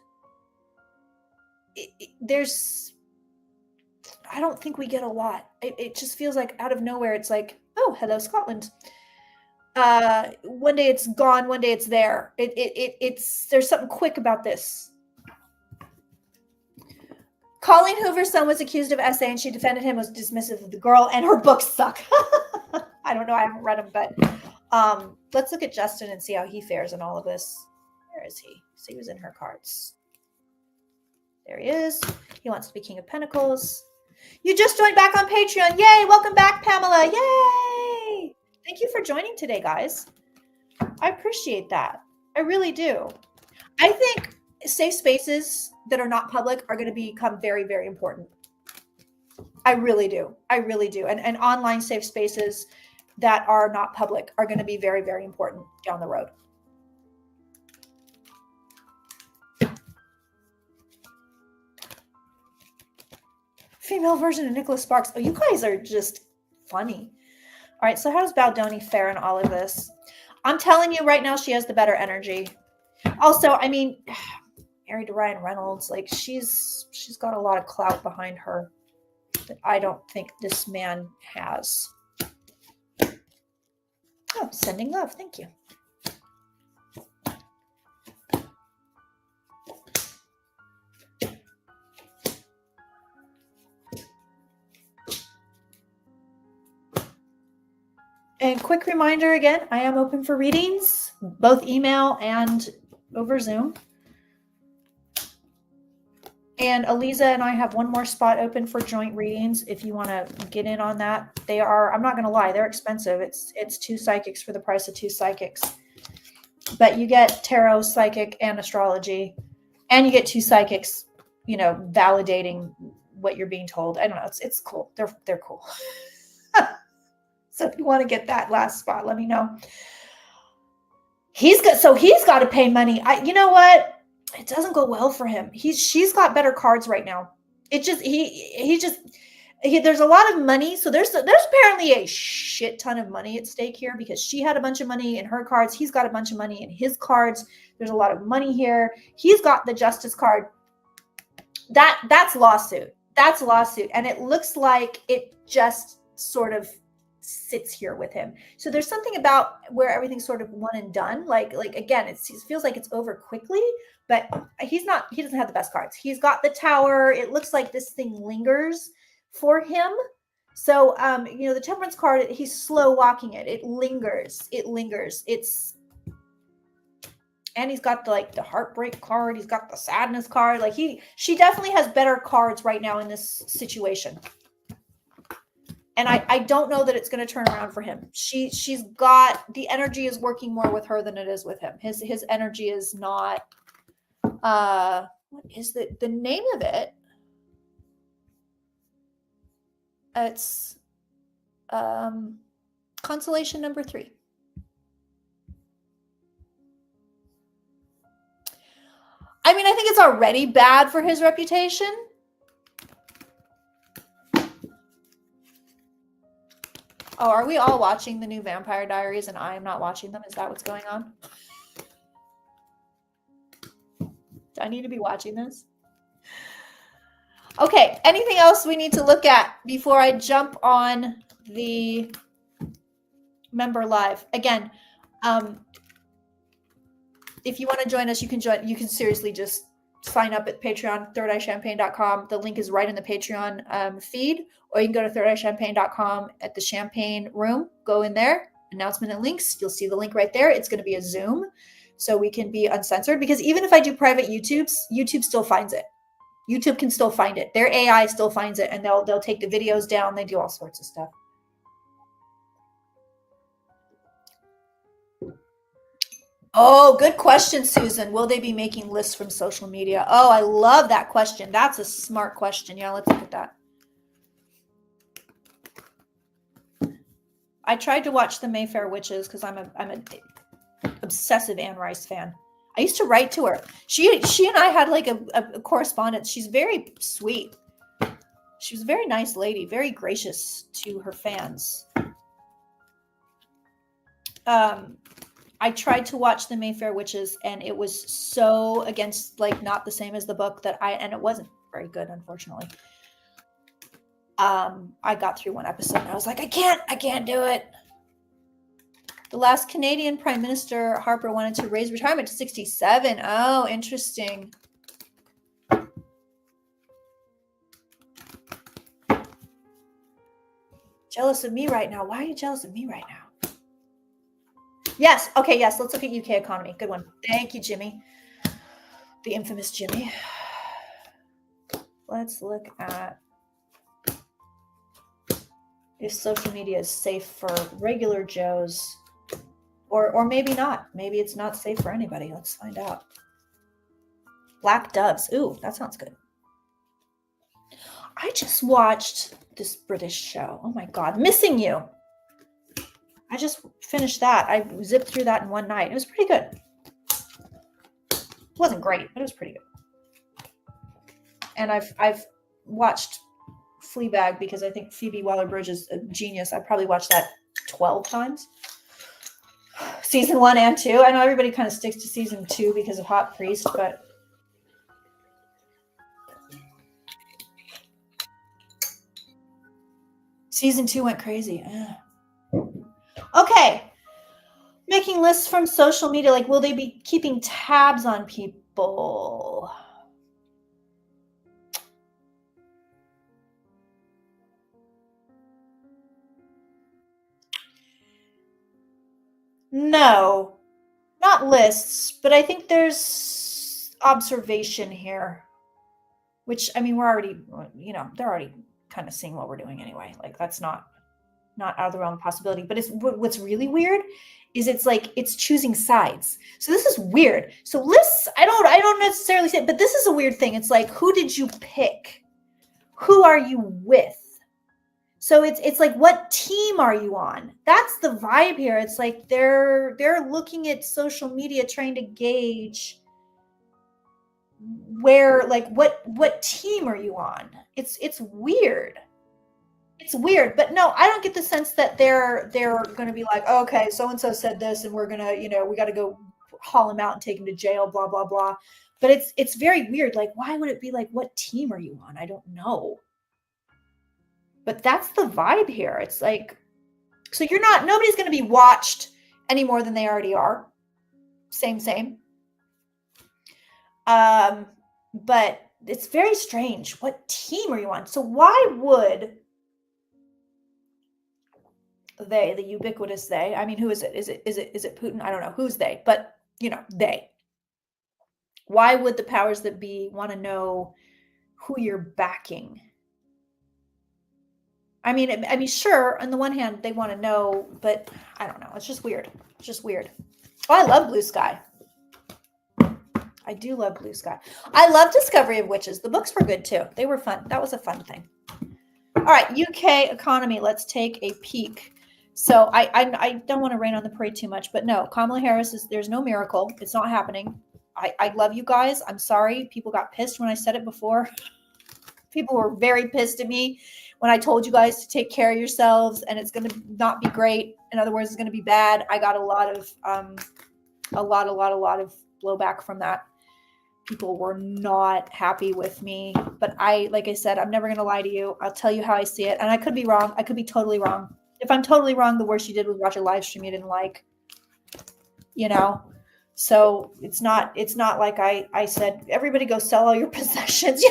I don't think we get a lot. It just feels like out of nowhere. It's like, oh, hello, Scotland. One day it's gone. One day it's there. There's something quick about this. Colleen Hoover's son was accused of SA, and she defended him, was dismissive of the girl, and her books suck. I don't know. I haven't read them, but let's look at Justin and see how he fares in all of this. Where is he? So he was in her cards. There he is. He wants to be King of Pentacles. You just joined back on Patreon. Yay. Welcome back, Pamela. Yay. Thank you for joining today, guys. I appreciate that. I really do. I think safe spaces that are not public are going to become very, very important. I really do. I really do. And online safe spaces that are not public are going to be very, very important down the road. Female version of Nicholas Sparks. Oh, you guys are just funny. All right, so how does Baldoni fare in all of this? I'm telling you right now, she has the better energy. Also, I mean, married to Ryan Reynolds, like she's got a lot of clout behind her that I don't think this man has. Oh, sending love. Thank you. And quick reminder again, I am open for readings, both email and over Zoom. And Aliza and I have one more spot open for joint readings if you want to get in on that. They are, I'm not going to lie, they're expensive. It's 2 psychics for the price of 2 psychics. But you get tarot, psychic, and astrology. And you get 2 psychics, you know, validating what you're being told. I don't know. It's cool. They're cool. So if you want to get that last spot, let me know. He's got to pay money. You know what? It doesn't go well for him. She's got better cards right now. It just there's a lot of money. So there's apparently a shit ton of money at stake here because she had a bunch of money in her cards. He's got a bunch of money in his cards. There's a lot of money here. He's got the Justice card. That's lawsuit. That's lawsuit. And it looks like it just sort of sits here with him. So there's something about where everything's sort of one and done. Like again, it feels like it's over quickly, but he doesn't have the best cards. He's got the Tower. It looks like this thing lingers for him. So, you know, the Temperance card, he's slow walking it. It lingers. And he's got the heartbreak card. He's got the sadness card. Like she definitely has better cards right now in this situation. And I don't know that it's going to turn around for him. She's got, the energy is working more with her than it is with him. His energy is not, what is the name of it? It's consolation number 3. I mean, I think it's already bad for his reputation. Oh, are we all watching the new Vampire Diaries and I am not watching them? Is that what's going on? Do I need to be watching this? Okay, anything else we need to look at before I jump on the member live? Again, if you want to join us, you can join. You can seriously just sign up at Patreon, thirdeyechampagne.com. The link is right in the Patreon feed, or you can go to thirdeyechampagne.com at the champagne room. Go in there, announcement and links. You'll see the link right there. It's going to be a Zoom, so we can be uncensored, because even if I do private YouTube still finds it. YouTube can still find it. Their AI still finds it, and they'll take the videos down. They do all sorts of stuff. Oh, good question, Susan. Will they be making lists from social media? Oh, I love that question. That's a smart question. Yeah, let's look at that. I tried to watch the Mayfair Witches because I'm an obsessive Anne Rice fan. I used to write to her. She and I had like a correspondence. She's very sweet. She was a very nice lady, very gracious to her fans. I tried to watch the Mayfair Witches, and it was so against, like, not the same as the book and it wasn't very good, unfortunately. I got through one episode and I was like, I can't do it. The last Canadian Prime Minister, Harper, wanted to raise retirement to 67. Oh, interesting. Jealous of me right now. Why are you jealous of me right now? Yes. Okay. Yes. Let's look at UK economy. Good one. Thank you, Jimmy. The infamous Jimmy. Let's look at if social media is safe for regular Joes, or maybe not. Maybe it's not safe for anybody. Let's find out. Black Doves. Ooh, that sounds good. I just watched this British show. Oh my God. Missing You. I just finished that. I zipped through that in one night. It was pretty good. It wasn't great, but it was pretty good. And I've watched Fleabag because I think Phoebe Waller-Bridge is a genius. I probably watched that 12 times. Season 1 and 2. I know everybody kind of sticks to season 2 because of Hot Priest, but season 2 went crazy. Okay. Making lists from social media. Like, will they be keeping tabs on people? No, not lists, but I think there's observation here. which, I mean, we're already, they're already kind of seeing what we're doing anyway. Like, that's not out of the realm of possibility. But what's really weird is it's like it's choosing sides. So this is weird. So lists, I don't necessarily say it, but this is a weird thing. It's like, who did you pick? Who are you with? So it's like, what team are you on? That's the vibe here. It's like they're looking at social media, trying to gauge where, like, what team are you on? It's weird. It's weird, but no, I don't get the sense that they're going to be like, oh, okay, so-and-so said this and we're going to, we got to go haul him out and take him to jail, blah, blah, blah. But it's very weird. Like, why would it be like, what team are you on? I don't know. But that's the vibe here. It's like, so nobody's going to be watched any more than they already are. Same. But it's very strange. What team are you on? So why would they, the ubiquitous they, I mean, who is it? Is it Putin? I don't know. Who's they? But, they. Why would the powers that be want to know who you're backing? I mean, sure, on the one hand, they want to know, but I don't know. It's just weird. Oh, I love Blue Sky. I do love Blue Sky. I love Discovery of Witches. The books were good too. They were fun. That was a fun thing. All right, UK economy. Let's take a peek. So I don't want to rain on the parade too much, but no, Kamala Harris there's no miracle. It's not happening. I love you guys. I'm sorry. People got pissed when I said it before. People were very pissed at me when I told you guys to take care of yourselves and it's going to not be great. In other words, it's going to be bad. I got a lot of blowback from that. People were not happy with me, but like I said, I'm never going to lie to you. I'll tell you how I see it. And I could be wrong. I could be totally wrong. If I'm totally wrong, the worst you did was watch a live stream you didn't like, so it's not like I said, everybody go sell all your possessions,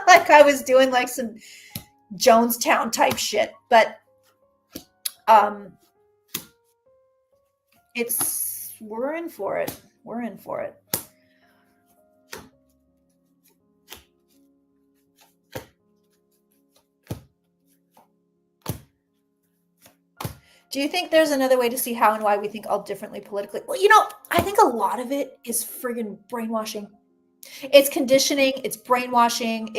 like I was doing like some Jonestown type shit, but we're in for it. Do you think there's another way to see how and why we think all differently politically? Well, I think a lot of it is friggin' brainwashing. It's conditioning. It's brainwashing.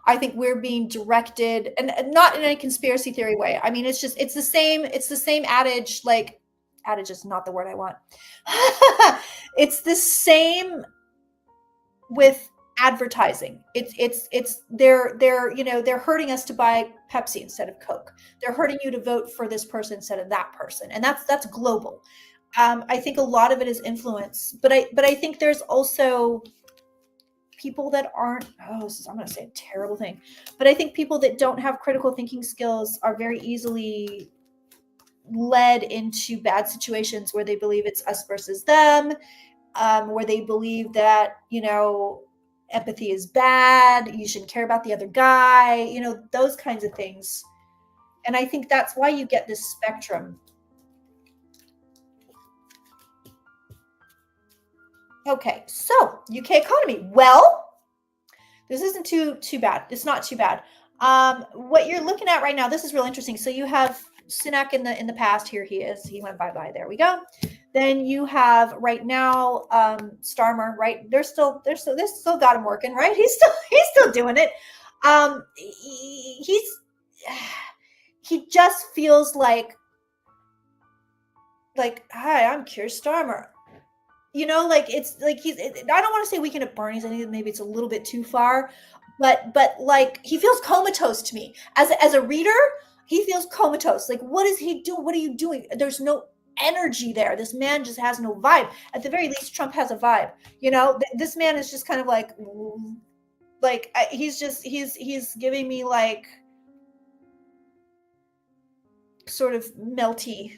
I think we're being directed, and not in a conspiracy theory way. I mean, it's the same adage, like, adage is not the word I want. It's the same with advertising. They're hurting us to buy Pepsi instead of Coke. They're hurting you to vote for this person instead of that person, and that's global. I think a lot of it is influence, but I think there's also people that aren't. I'm going to say a terrible thing, but I think people that don't have critical thinking skills are very easily led into bad situations where they believe it's us versus them, where they believe that empathy is bad, you shouldn't care about the other guy, those kinds of things. And I think that's why you get this spectrum. Okay, so UK economy. Well, this isn't too bad. It's not too bad. What you're looking at right now, this is real interesting. So you have Sunak in the past. Here he is. He went bye-bye. There we go. Then you have right now Starmer, right? They still got him working, right? He's still doing it. He just feels like, hi, I'm Keir Starmer. It's like I don't want to say weekend at Bernie's. I think maybe it's a little bit too far, but like he feels comatose to me as a reader. He feels comatose. Like, what is he doing? What are you doing? There's no energy there. This man just has no vibe. At the very least, Trump has a vibe. This man is just kind of like he's giving me like sort of melty,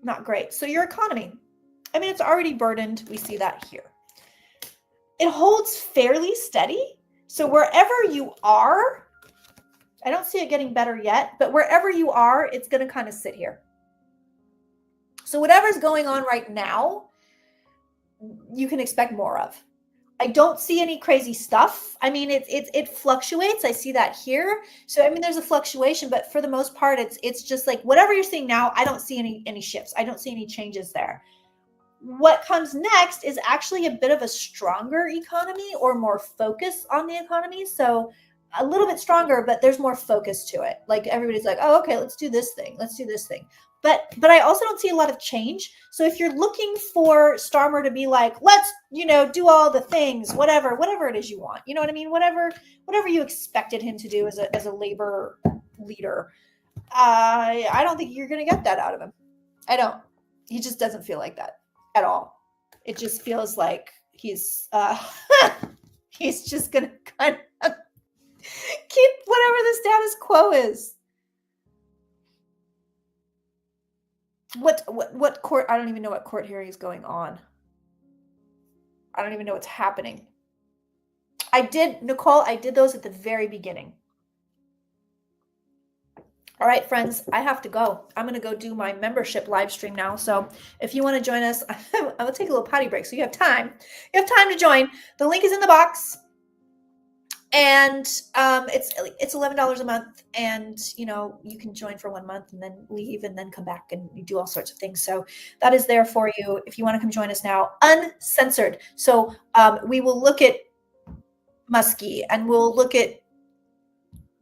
not great. So your economy, I mean, it's already burdened. We see that here. It holds fairly steady. So wherever you are, I don't see it getting better yet, but wherever you are, it's going to kind of sit here. So whatever's going on right now, you can expect more of. I don't see any crazy stuff. I mean, it fluctuates. I see that here. So I mean, there's a fluctuation, but for the most part, it's just like whatever you're seeing now. I don't see any shifts. I don't see any changes there. What comes next is actually a bit of a stronger economy or more focus on the economy. So a little bit stronger, but there's more focus to it. Like everybody's like, oh, okay, let's do this thing. Let's do this thing. But I also don't see a lot of change. So if you're looking for Starmer to be like, let's, do all the things, whatever it is you want, you know what I mean? Whatever you expected him to do as a labor leader, I don't think you're going to get that out of him. I don't. He just doesn't feel like that at all. It just feels like he's he's just going to kind of keep whatever the status quo is. What court? I don't even know what court hearing is going on. I don't even know what's happening. Nicole, I did those at the very beginning. All right, friends, I have to go. I'm going to go do my membership live stream now. So if you want to join us, I will take a little potty break. So you have time. You have time to join. The link is in the box. And it's $11 a month, and you can join for 1 month and then leave and then come back and you do all sorts of things. So that is there for you if you want to come join us now. Uncensored. So we will look at Muskie, and we'll look at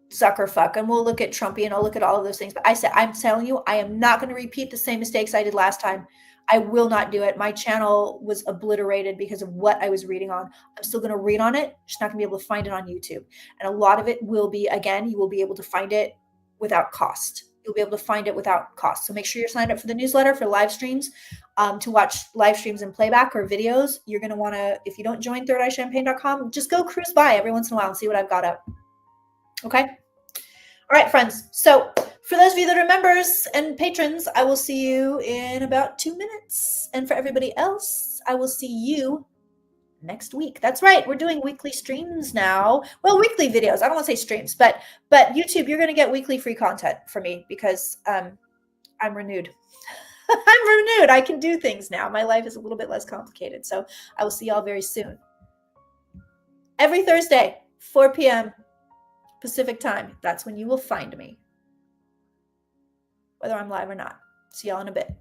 Zuckerfuck, and we'll look at Trumpy, and I'll look at all of those things. But I'm telling you, I am not going to repeat the same mistakes I did last time. I will not do it. My channel was obliterated because of what I was reading on. I'm still going to read on it. Just not going to be able to find it on YouTube. And a lot of it will be, again, you will be able to find it without cost. You'll be able to find it without cost. So make sure you're signed up for the newsletter for live streams, to watch live streams in playback or videos. You're going to want to, if you don't join ThirdEyeChampagne.com, just go cruise by every once in a while and see what I've got up. Okay? All right, friends. So for those of you that are members and patrons, I will see you in about 2 minutes. And for everybody else, I will see you next week. That's right. We're doing weekly streams now. Well, weekly videos. I don't want to say streams, but YouTube, you're going to get weekly free content from me because I'm renewed. I'm renewed. I can do things now. My life is a little bit less complicated. So I will see y'all very soon. Every Thursday, 4 p.m. Pacific time. That's when you will find me, whether I'm live or not. See y'all in a bit.